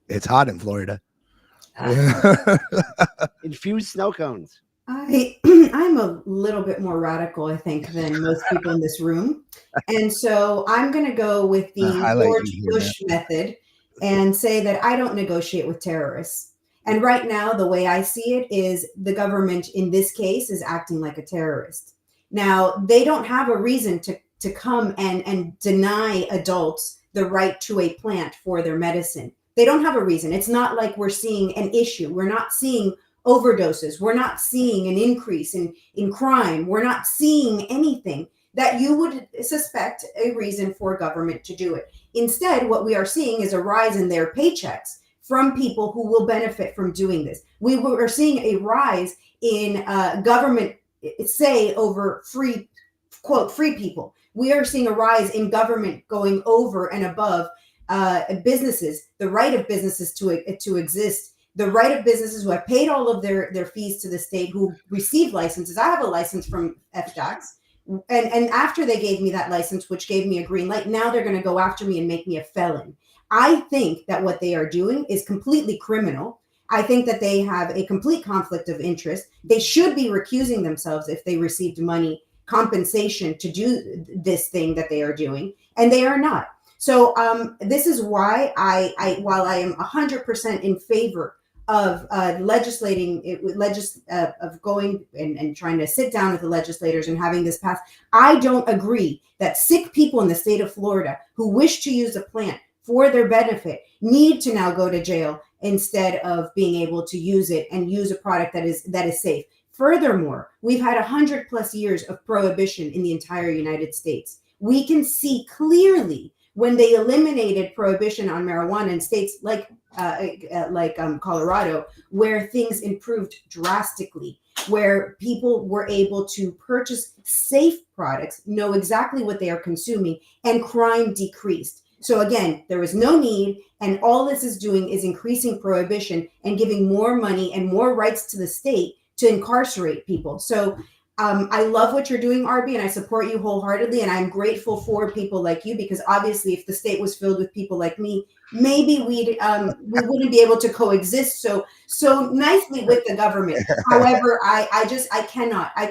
It's hot in Florida. Infused snow cones. I'm a little bit more radical, I think, than most people in this room. And so I'm going to go with the George Bush method and say that I don't negotiate with terrorists. And right now, the way I see it is the government in this case is acting like a terrorist. Now, they don't have a reason to come and deny adults the right to a plant for their medicine. They don't have a reason. It's not like we're seeing an issue. We're not seeing overdoses. We're not seeing an increase in crime. We're not seeing anything that you would suspect a reason for government to do it. Instead, what we are seeing is a rise in their paychecks from people who will benefit from doing this. We are seeing a rise in government say over free, quote, free people. We are seeing a rise in government going over and above businesses, the right of businesses to exist, the right of businesses who have paid all of their fees to the state, who receive licenses. I have a license from FDOCS. And after they gave me that license, which gave me a green light, now they're going to go after me and make me a felon. I think that what they are doing is completely criminal. I think that they have a complete conflict of interest. They should be recusing themselves if they received money compensation to do this thing that they are doing, and they are not. So this is why while I am 100% in favor of of going and trying to sit down with the legislators and having this passed, I don't agree that sick people in the state of Florida who wish to use a plant for their benefit need to now go to jail instead of being able to use it and use a product that is safe. Furthermore, we've had 100+ years of prohibition in the entire United States. We can see clearly when they eliminated prohibition on marijuana in states like Colorado, where things improved drastically, where people were able to purchase safe products, know exactly what they are consuming, and crime decreased. So again, there was no need, and all this is doing is increasing prohibition and giving more money and more rights to the state to incarcerate people. So I love what you're doing, Arby, and I support you wholeheartedly. And I'm grateful for people like you, because obviously if the state was filled with people like me, maybe we wouldn't be able to coexist so nicely with the government. However, I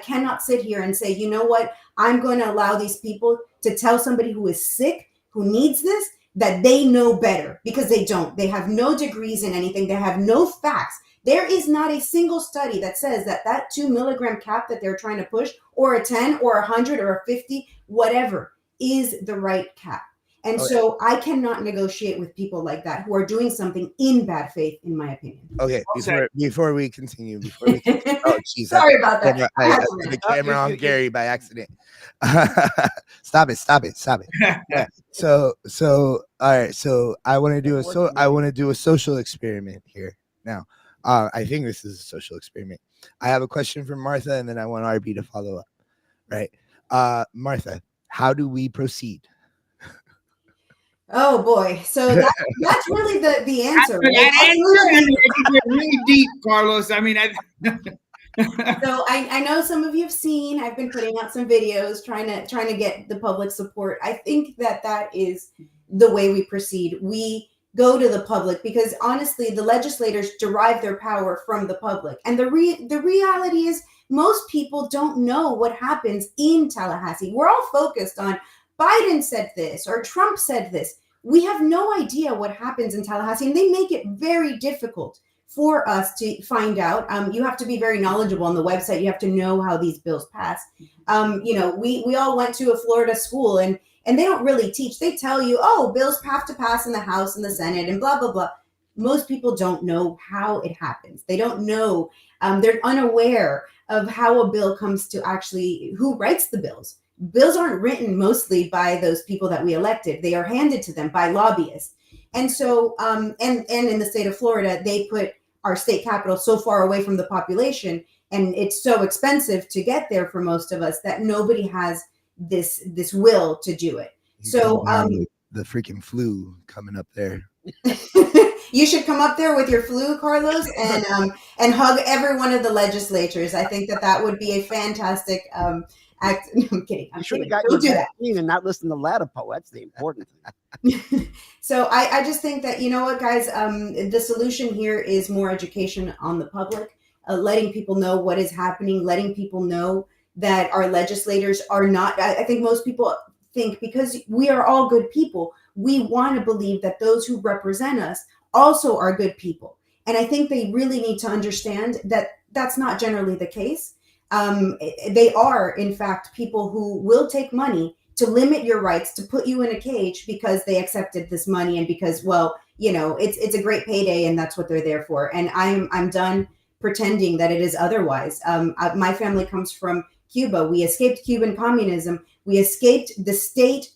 cannot sit here and say, you know what, I'm going to allow these people to tell somebody who is sick, who needs this, that they know better, because they don't. They have no degrees in anything. They have no facts. There is not a single study that says that 2 milligram cap that they're trying to push, or a 10 or 100 or a 50, whatever, is the right cap. And so I cannot negotiate with people like that who are doing something in bad faith, in my opinion. Okay, before we continue, oh geez, sorry about that. I put the camera on Gary by accident. Stop it. Yeah. So all right. So I want to do a social experiment here now. I think this is a social experiment. I have a question for Martha, and then I want Arby to follow up. Right, Martha, how do we proceed? Oh boy, so that's really the answer. Really deep, Carlos. I mean, so I know some of you have seen. I've been putting out some videos trying to get the public support. I think that is the way we proceed. We go to the public, because honestly, the legislators derive their power from the public, and the reality is most people don't know what happens in Tallahassee. We're all focused on Biden said this or Trump said this. We have no idea what happens in Tallahassee, and they make it very difficult for us to find out. You have to be very knowledgeable on the website. You have to know how these bills pass. We all went to a Florida school, and they don't really teach. They tell you, oh, bills have to pass in the House and the Senate and blah, blah, blah. Most people don't know how it happens. They don't know. They're unaware of how a bill comes to actually, who writes the bills. Bills aren't written mostly by those people that we elected. They are handed to them by lobbyists. And so, and in the state of Florida, they put our state capital so far away from the population, and it's so expensive to get there for most of us that nobody has this will to do it. So the freaking flu coming up there. You should come up there with your flu, Carlos, and hug every one of the legislators. I think that would be a fantastic act. No, I'm kidding. You should have got your vaccine and not listen to Latipo. That's the important thing. So I just think that, you know what, guys, the solution here is more education on the public, letting people know what is happening, letting people know that our legislators are not, I think most people think, because we are all good people, we want to believe that those who represent us also are good people. And I think they really need to understand that that's not generally the case. They are, in fact, people who will take money to limit your rights, to put you in a cage because they accepted this money and because, well, you know, it's a great payday and that's what they're there for. And I'm done pretending that it is otherwise. My family comes from Cuba. We escaped Cuban communism. We escaped the state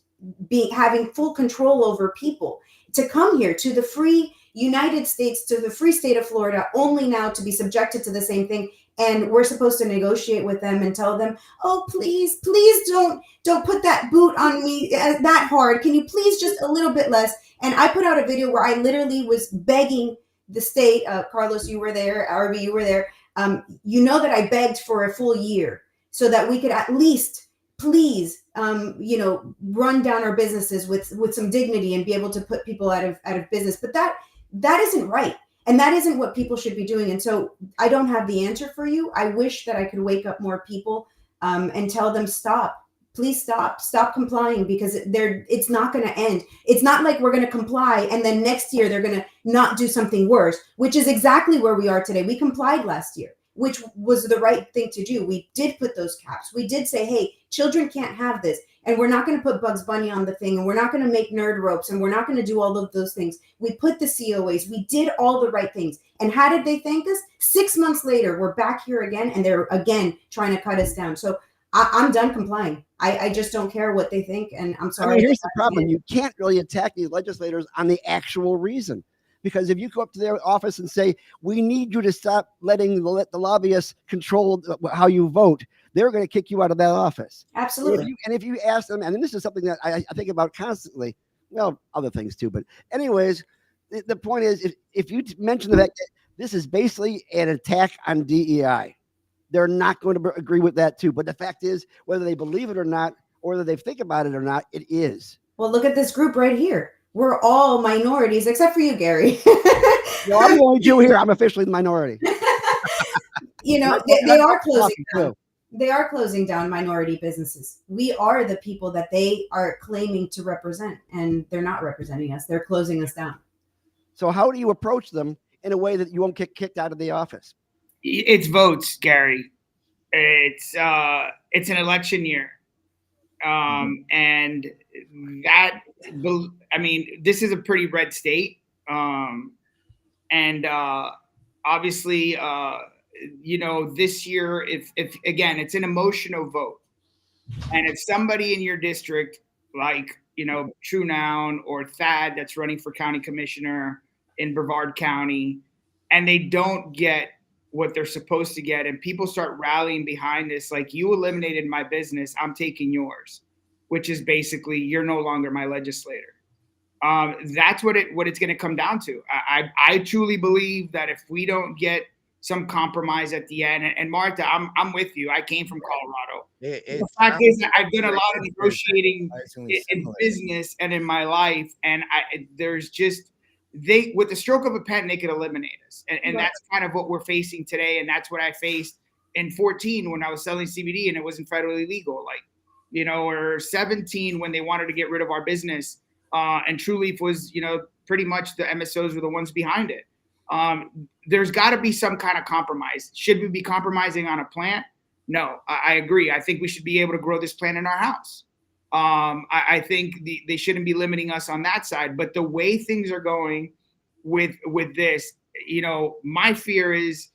having full control over people, to come here to the free United States, to the free state of Florida, only now to be subjected to the same thing. And we're supposed to negotiate with them and tell them, oh, please don't put that boot on me that hard. Can you please just a little bit less? And I put out a video where I literally was begging the state, Carlos, you were there, Arby, you were there. You know that I begged for a full year so that we could at least please, run down our businesses with some dignity and be able to put people out of business. But that isn't right. And that isn't what people should be doing. And so I don't have the answer for you. I wish that I could wake up more people and tell them, stop, please stop complying, because it's not going to end. It's not like we're going to comply and then next year they're going to not do something worse, which is exactly where we are today. We complied last year, which was the right thing to do. We did put those caps. We did say, hey, children can't have this. And we're not going to put Bugs Bunny on the thing. And we're not going to make nerd ropes. And we're not going to do all of those things. We put the COAs. We did all the right things. And how did they thank us? 6 months later, we're back here again. And they're again trying to cut us down. So I'm done complying. I just don't care what they think. And I'm sorry. I mean, here's the problem. You can't really attack these legislators on the actual reason. Because if you go up to their office and say, we need you to stop letting the lobbyists control how you vote, they're going to kick you out of that office. Absolutely. And if you ask them, and this is something that I think about constantly, well, other things too, but anyways, the point is, if you mention the fact that this is basically an attack on DEI, they're not going to agree with that too. But the fact is, whether they believe it or not, or whether they think about it or not, it is. Well, look at this group right here. We're all minorities, except for you, Gary. No, I'm the only Jew here. I'm officially the minority. They are closing down. They are closing down minority businesses. We are the people that they are claiming to represent, and they're not representing us. They're closing us down. So how do you approach them in a way that you won't get kicked out of the office? It's votes, Gary. It's an election year. And that, I mean, this is a pretty red state. And obviously, this year, if again, it's an emotional vote, and if somebody in your district, like, True Noun or Thad, that's running for county commissioner in Broward County, and they don't get what they're supposed to get, and people start rallying behind this, like, you eliminated my business, I'm taking yours, which is basically, you're no longer my legislator. That's what it's going to come down to. I truly believe that if we don't get some compromise at the end, and Martha, I'm with you. I came from Colorado. The fact is that I've done a lot of negotiating in business and in my life, and with the stroke of a pen, they could eliminate us. And that's kind of what we're facing today. And that's what I faced in 2014 when I was selling CBD and it wasn't federally legal, or 2017 when they wanted to get rid of our business. And True Leaf was, pretty much the MSOs were the ones behind it. There's got to be some kind of compromise. Should we be compromising on a plant? No, I agree. I think we should be able to grow this plant in our house. I think they shouldn't be limiting us on that side. But the way things are going with this, my fear is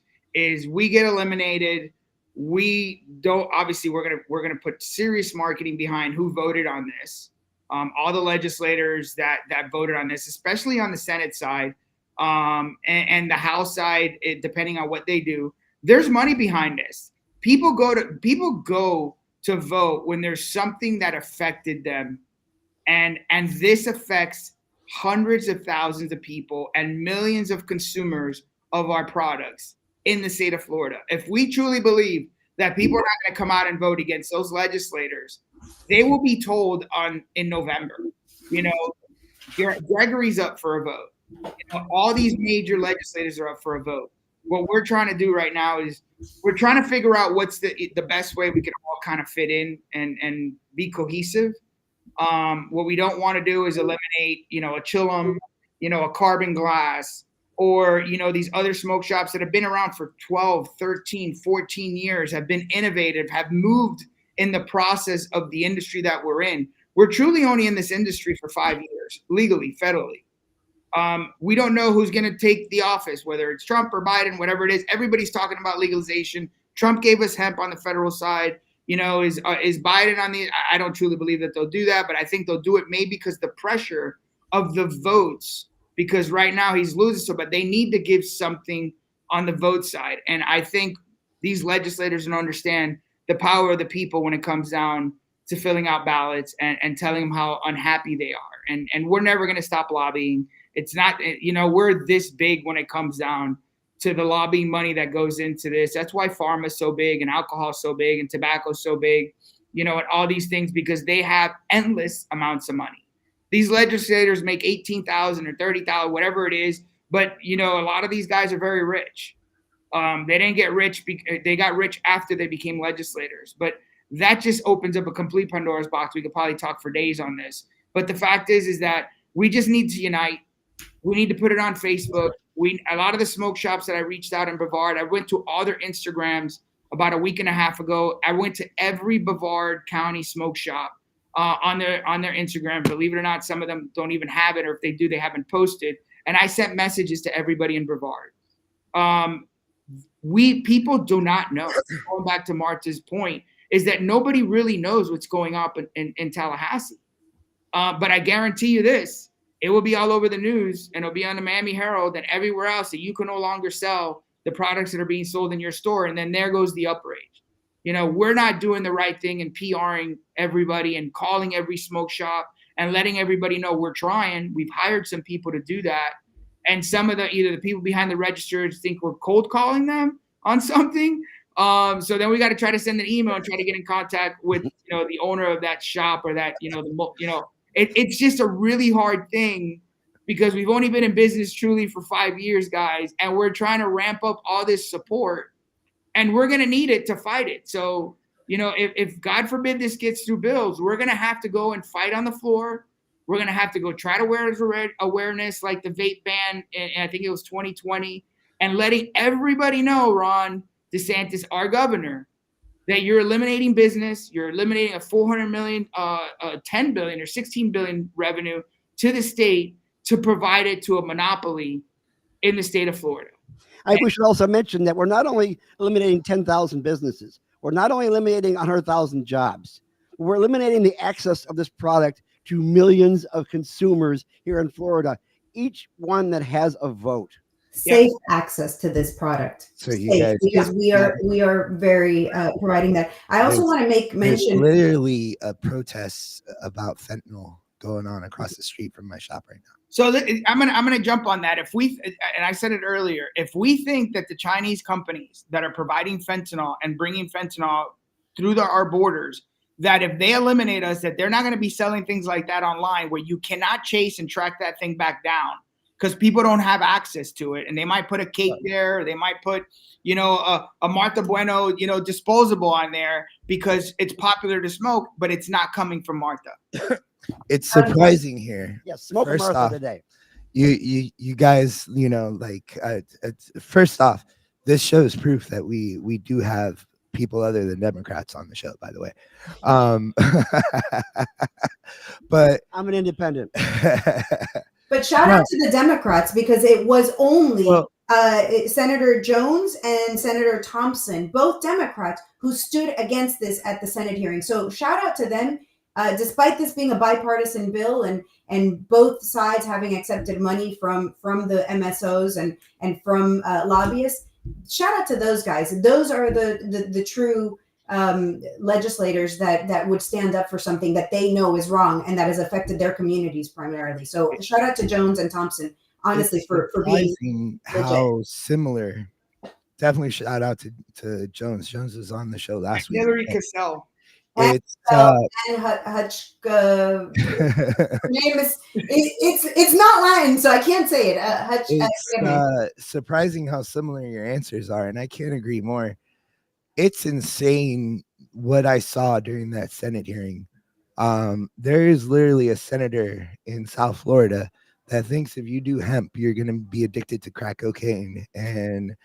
we get eliminated. We don't. Obviously, we're gonna put serious marketing behind who voted on this. All the legislators that voted on this, especially on the Senate side, and the House side, depending on what they do, there's money behind this. People go to vote when there's something that affected them, and this affects hundreds of thousands of people and millions of consumers of our products in the state of Florida. If we truly believe that people are not going to come out and vote against those legislators, they will be told in November, Gregory's up for a vote. All these major legislators are up for a vote. What we're trying to do right now is we're trying to figure out what's the best way we can all kind of fit in and be cohesive. What we don't want to do is eliminate, a Chillum, a Carbon Glass, or, these other smoke shops that have been around for 12, 13, 14 years, have been innovative, have moved in the process of the industry that we're in. We're truly only in this industry for 5 years, legally, federally. We don't know who's going to take the office, whether it's Trump or Biden, whatever it is. Everybody's talking about legalization. Trump gave us hemp on the federal side. Is Biden on the? I don't truly believe that they'll do that, but I think they'll do it maybe because the pressure of the votes, because right now he's losing so, but they need to give something on the vote side. And I think these legislators don't understand the power of the people when it comes down to filling out ballots and telling them how unhappy they are. And we're never going to stop lobbying. It's not, we're this big when it comes down to the lobbying money that goes into this. That's why pharma is so big and alcohol is so big and tobacco is so big, and all these things, because they have endless amounts of money. These legislators make $18,000 or $30,000, whatever it is. But, a lot of these guys are very rich. They didn't get rich. They got rich after they became legislators. But that just opens up a complete Pandora's box. We could probably talk for days on this. But the fact is that we just need to unite. We need to put it on Facebook. A lot of the smoke shops that I reached out in Broward, I went to all their Instagrams about a week and a half ago. I went to every Broward County smoke shop on their Instagram. Believe it or not, some of them don't even have it, or if they do, they haven't posted. And I sent messages to everybody in Broward. People do not know. Going back to Marta's point, is that nobody really knows what's going on in Tallahassee. But I guarantee you this, it will be all over the news, and it'll be on the Miami Herald and everywhere else, that you can no longer sell the products that are being sold in your store. And then there goes the outrage. We're not doing the right thing and PRing everybody and calling every smoke shop and letting everybody know we're trying. We've hired some people to do that. And some of either the people behind the registers think we're cold calling them on something. So then we got to try to send an email and try to get in contact with, the owner of that shop, or that, it's just a really hard thing, because we've only been in business truly for 5 years, guys. And we're trying to ramp up all this support, and we're going to need it to fight it. So, if God forbid this gets through bills, we're going to have to go and fight on the floor. We're going to have to go try to raise awareness, like the vape ban, and I think it was 2020, and letting everybody know, Ron DeSantis, our governor, that you're eliminating business, you're eliminating a $400 million, $10 billion or $16 billion revenue to the state to provide it to a monopoly in the state of Florida. We should also mention that we're not only eliminating 10,000 businesses, we're not only eliminating 100,000 jobs, we're eliminating the access of this product to millions of consumers here in Florida, each one that has a vote. Safe access to this product. So you guys, because we are very providing that. I also want to make mention. There's literally a protest about fentanyl going on across the street from my shop right now. So I'm gonna jump on that. And I said it earlier, if we think that the Chinese companies that are providing fentanyl and bringing fentanyl through our borders, that if they eliminate us, that they're not going to be selling things like that online, where you cannot chase and track that thing back down, because people don't have access to it. And they might put a cake there, or they might put, a Martha Bueno, disposable on there because it's popular to smoke, but it's not coming from Martha. It's surprising here. Yes, smoke First Martha off, today. You guys, first off, this shows proof that we do have people other than Democrats on the show, by the way. But I'm an independent. But shout out to the Democrats, because it was only Senator Jones and Senator Thompson, both Democrats, who stood against this at the Senate hearing. So shout out to them. Despite this being a bipartisan bill and both sides having accepted money from the MSOs and from lobbyists, shout out to those guys. Those are the true legislators that would stand up for something that they know is wrong and that has affected their communities primarily. So shout out to Jones and Thompson, honestly, for being how similar. Definitely shout out to Jones. Jones was on the show last week. Hillary Cassell. It's and Hutch. Her name is it's not Latin, so I can't say it. Hutch. It's surprising how similar your answers are, and I can't agree more. It's insane what I saw during that Senate hearing. There is literally a senator in South Florida that thinks if you do hemp, you're going to be addicted to crack cocaine, and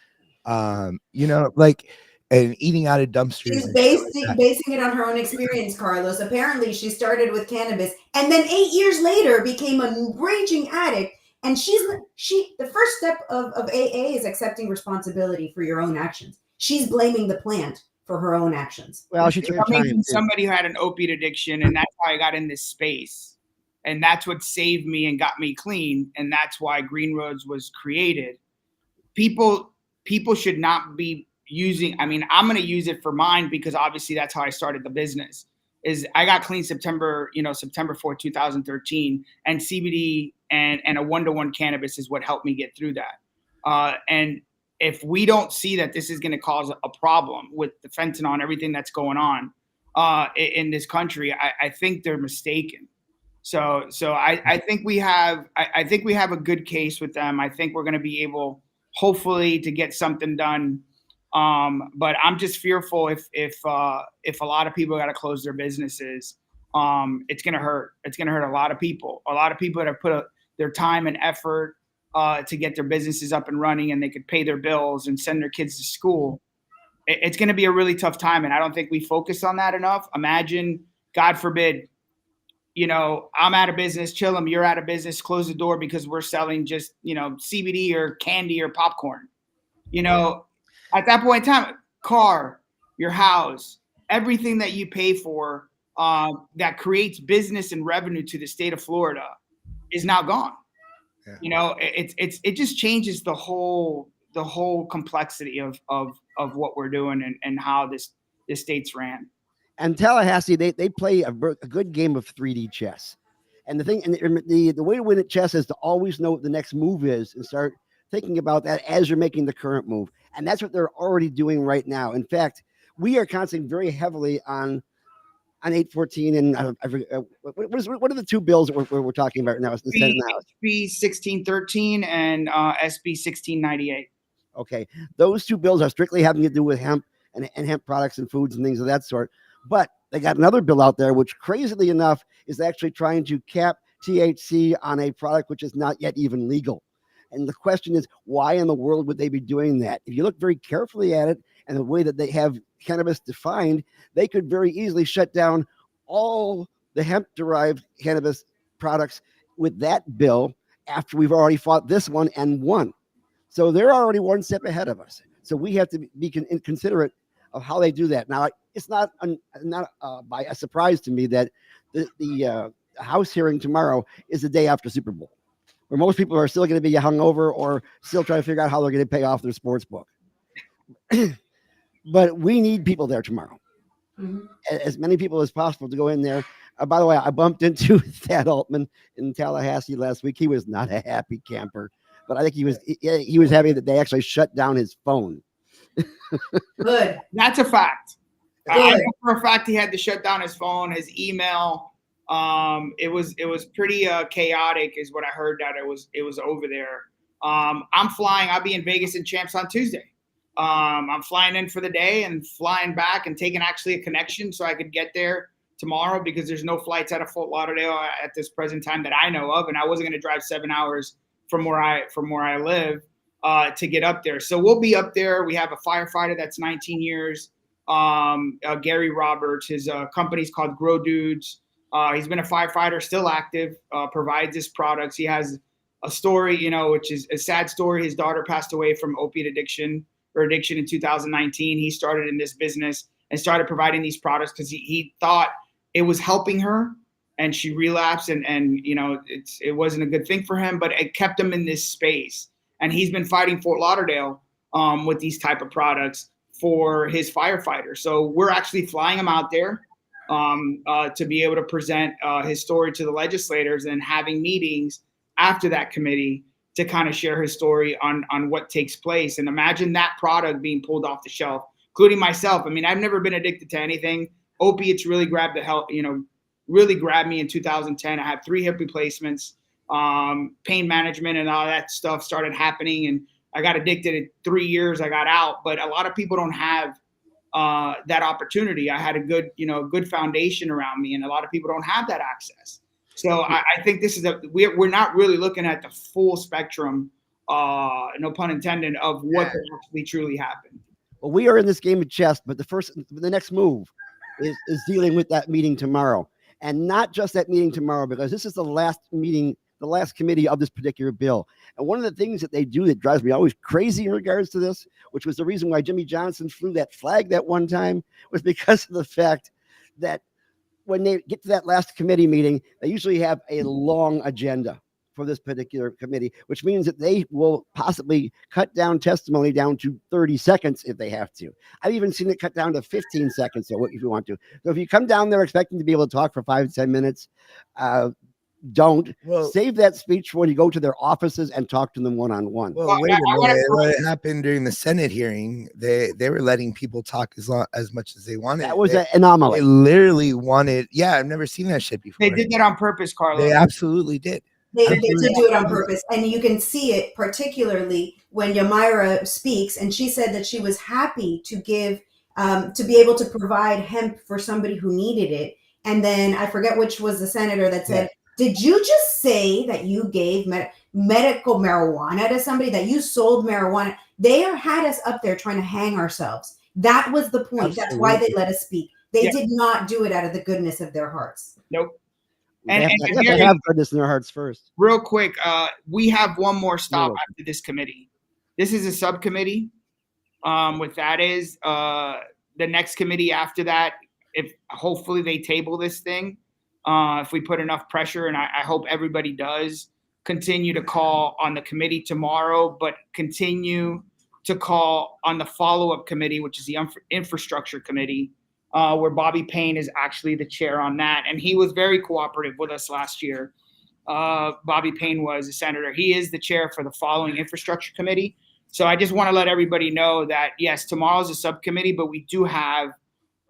and eating out of dumpsters. She's basing it on her own experience, Carlos. Apparently, she started with cannabis, and then 8 years later became a raging addict. And the first step of AA is accepting responsibility for your own actions. She's blaming the plant for her own actions. Well, she's somebody who had an opiate addiction, and that's how I got in this space. And that's what saved me and got me clean. And that's why Green Roads was created. People should not be using, I'm going to use it for mine because obviously that's how I started the business. is I got clean September 4th, 2013, and CBD and a 1-to-1 cannabis is what helped me get through that. And if we don't see that this is going to cause a problem with the fentanyl and everything that's going on in this country, I think they're mistaken. So I think we have a good case with them. I think we're going to be able, hopefully, to get something done. But I'm just fearful if a lot of people got to close their businesses, it's going to hurt. It's going to hurt a lot of people. A lot of people that have put their time and effort to get their businesses up and running, and they could pay their bills and send their kids to school. It's going to be a really tough time, and I don't think we focus on that enough. Imagine, God forbid, I'm out of business, Chillum, you're out of business, close the door because we're selling just, CBD or candy or popcorn. At that point in time, car, your house, everything that you pay for that creates business and revenue to the state of Florida is now gone. Yeah. It just changes the whole complexity of what we're doing and how this state's ran. And Tallahassee, they play a good game of 3D chess. And the way to win at chess is to always know what the next move is and start thinking about that as you're making the current move. And that's what they're already doing right now. In fact, we are concentrating very heavily on 814 and I forget, what are the two bills that we're talking about now? It's the Senate and House. SB 1613 and SB 1698. Okay, those two bills are strictly having to do with hemp and hemp products and foods and things of that sort. But they got another bill out there, which crazily enough is actually trying to cap THC on a product which is not yet even legal. And the question is, why in the world would they be doing that? If you look very carefully at it and the way that they have cannabis defined, they could very easily shut down all the hemp-derived cannabis products with that bill after we've already fought this one and won. So they're already one step ahead of us. So we have to be considerate of how they do that. Now, it's not by a surprise to me that the House hearing tomorrow is the day after Super Bowl, where most people are still going to be hungover or still trying to figure out how they're going to pay off their sports book. But we need people there tomorrow. Mm-hmm. As many people as possible to go in there. By the way, I bumped into Thad Altman in Tallahassee last week. He was not a happy camper, but I think he was happy that they actually shut down his phone. Good. That's a fact. I know for a fact he had to shut down his phone, his email. It was pretty chaotic, is what I heard that it was over there. I'm flying. I'll be in Vegas and Champs on Tuesday. I'm flying in for the day and flying back and taking actually a connection so I could get there tomorrow because there's no flights out of Fort Lauderdale at this present time that I know of, and I wasn't going to drive 7 hours from where I live to get up there. So we'll be up there. We have a firefighter that's 19 years, Gary Roberts. His company's called Grow Dudes. He's been a firefighter, still active, provides his products. He has a story, which is a sad story. His daughter passed away from opiate addiction in 2019. He started in this business and started providing these products because he thought it was helping her, and she relapsed, and it wasn't a good thing for him, but it kept him in this space. And he's been fighting Fort Lauderdale with these type of products for his firefighters. So we're actually flying him out there to be able to present his story to the legislators and having meetings after that committee to kind of share his story on what takes place. And imagine that product being pulled off the shelf, including myself. I mean, I've never been addicted to anything. Opiates really grabbed really grabbed me in 2010. I had 3 hip replacements, pain management and all that stuff started happening. And I got addicted in 3 years. I got out, but a lot of people don't have that opportunity. I had a good foundation around me, and a lot of people don't have that access. So I think this is we're not really looking at the full spectrum, no pun intended, of what actually truly happened. Well, we are in this game of chess, but the next move is dealing with that meeting tomorrow, and not just that meeting tomorrow, because this is the last meeting, the last committee of this particular bill. And one of the things that they do that drives me always crazy in regards to this, which was the reason why Jimmy Johnson flew that flag that one time, was because of the fact that when they get to that last committee meeting, they usually have a long agenda for this particular committee, which means that they will possibly cut down testimony down to 30 seconds if they have to. I've even seen it cut down to 15 seconds so if you want to. So if you come down there expecting to be able to talk for 5 to 10 minutes, don't save that speech for when you go to their offices and talk to them one-on-one. Well, wait a minute. What happened during the Senate hearing? They were letting people talk as much as they wanted. That was an anomaly. They literally wanted. Yeah, I've never seen that shit before. They did that on purpose, Carlos. They absolutely did. They did do it on purpose, and you can see it particularly when Yamira speaks, and she said that she was happy to give, to be able to provide hemp for somebody who needed it. And then I forget which was the senator that said, "Did you just say that you gave medical marijuana to somebody, that you sold marijuana?" They had us up there trying to hang ourselves. That was the point. Absolutely. That's why they let us speak. They did not do it out of the goodness of their hearts. Nope. And they have goodness in their hearts first. Real quick, we have one more stop after this committee. This is a subcommittee. What that is, the next committee after that, if hopefully they table this thing, if we put enough pressure, and I hope everybody does, continue to call on the committee tomorrow, but continue to call on the follow-up committee, which is the infrastructure committee, where Bobby Payne is actually the chair on that. And he was very cooperative with us last year. Bobby Payne was a senator. He is the chair for the following infrastructure committee. So I just want to let everybody know that, yes, tomorrow's a subcommittee, but we do have,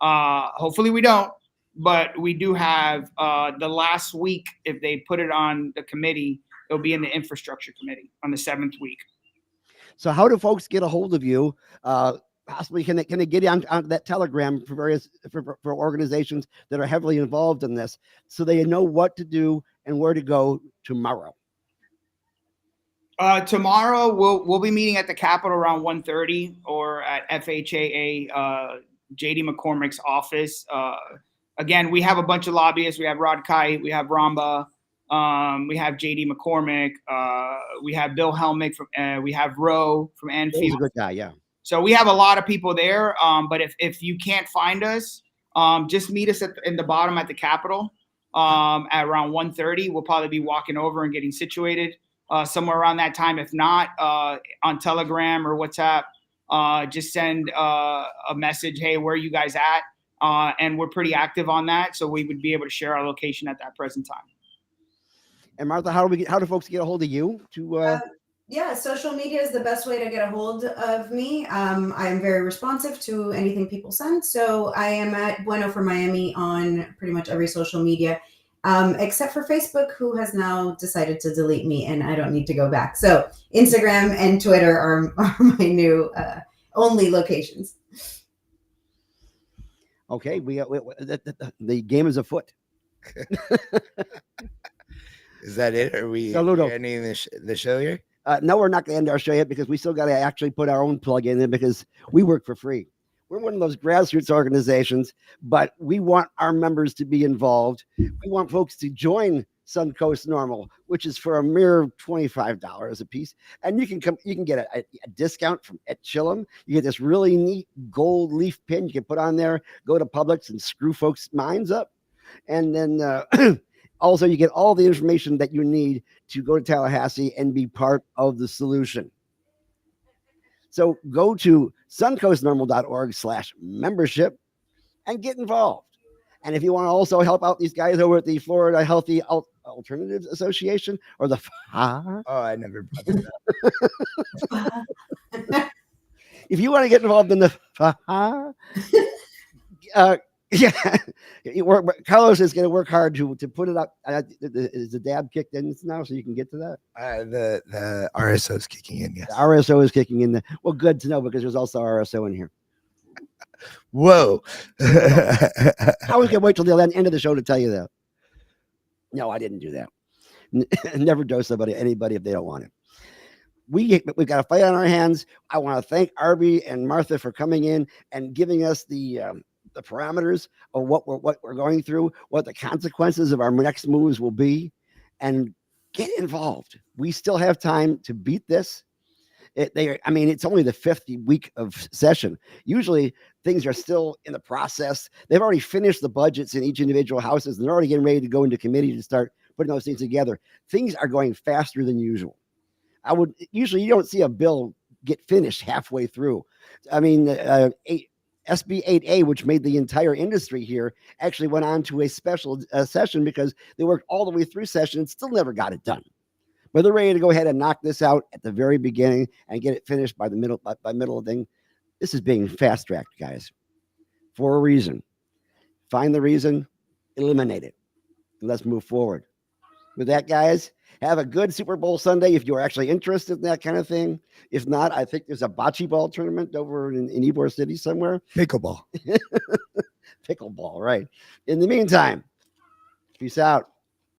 hopefully we don't, but we do have the last week, if they put it on the committee, it'll be in the infrastructure committee on the 7th week. So how do folks get a hold of you? Possibly can they get on that Telegram for various for organizations that are heavily involved in this, so they know what to do and where to go tomorrow? Tomorrow we'll be meeting at the Capitol around 1:30 or at FHAA JD McCormick's office. Again, we have a bunch of lobbyists. We have Rod Kite, we have Ramba, we have JD McCormick, we have Bill Helmick from, we have Roe from Anfield. He's a good guy, yeah. So we have a lot of people there. But if you can't find us, just meet us in the bottom at the Capitol at around 1:30. We'll probably be walking over and getting situated somewhere around that time. If not, on Telegram or WhatsApp, just send a message, hey, where are you guys at? And we're pretty active on that, so we would be able to share our location at that present time. And Martha, how do folks get a hold of you? Yeah, social media is the best way to get a hold of me. I am very responsive to anything people send. So I am at Bueno for Miami on pretty much every social media, except for Facebook, who has now decided to delete me, and I don't need to go back. So Instagram and Twitter are my new only locations. Okay, the game is afoot. Is that it? Are we ending the show here? No, we're not going to end our show yet because we still got to actually put our own plug in there because we work for free. We're one of those grassroots organizations, but we want our members to be involved. We want folks to join Suncoast Normal, which is for a mere $25 a piece. And you can get a discount from at Chillum. You get this really neat gold leaf pin you can put on there, go to Publix and screw folks' minds up. And then also, you get all the information that you need to go to Tallahassee and be part of the solution. So go to suncoastnormal.org/membership and get involved. And if you want to also help out these guys over at the Florida Healthy Alternatives Association or the FAH. Oh, I never brought that up. If you want to get involved in the FAH, yeah, Carlos is going to work hard to put it up. Is the dab kicked in now, so you can get to that? The RSO is kicking in. Yes, the RSO is kicking in. Well, good to know because there's also RSO in here. Whoa! I was going to wait till the end of the show to tell you that. No, I didn't do that. Never dose anybody if they don't want it. We've got a fight on our hands. I want to thank Arby and Martha for coming in and giving us the parameters of what we're going through, what the consequences of our next moves will be, and get involved. We still have time to beat this. It's only the 5th week of session. Usually things are still in the process. They've already finished the budgets in each individual houses, and they're already getting ready to go into committee to start putting those things together. Things are going faster than usual. Usually you don't see a bill get finished halfway through. I mean, SB 8A, which made the entire industry here, actually went on to a special session because they worked all the way through session and still never got it done. But they're ready to go ahead and knock this out at the very beginning and get it finished by the middle of the thing. This is being fast tracked, guys, for a reason. Find the reason, eliminate it, and let's move forward. With that, guys, have a good Super Bowl Sunday if you're actually interested in that kind of thing. If not, I think there's a bocce ball tournament over in Ybor City somewhere. Pickleball. Pickleball, right. In the meantime, peace out.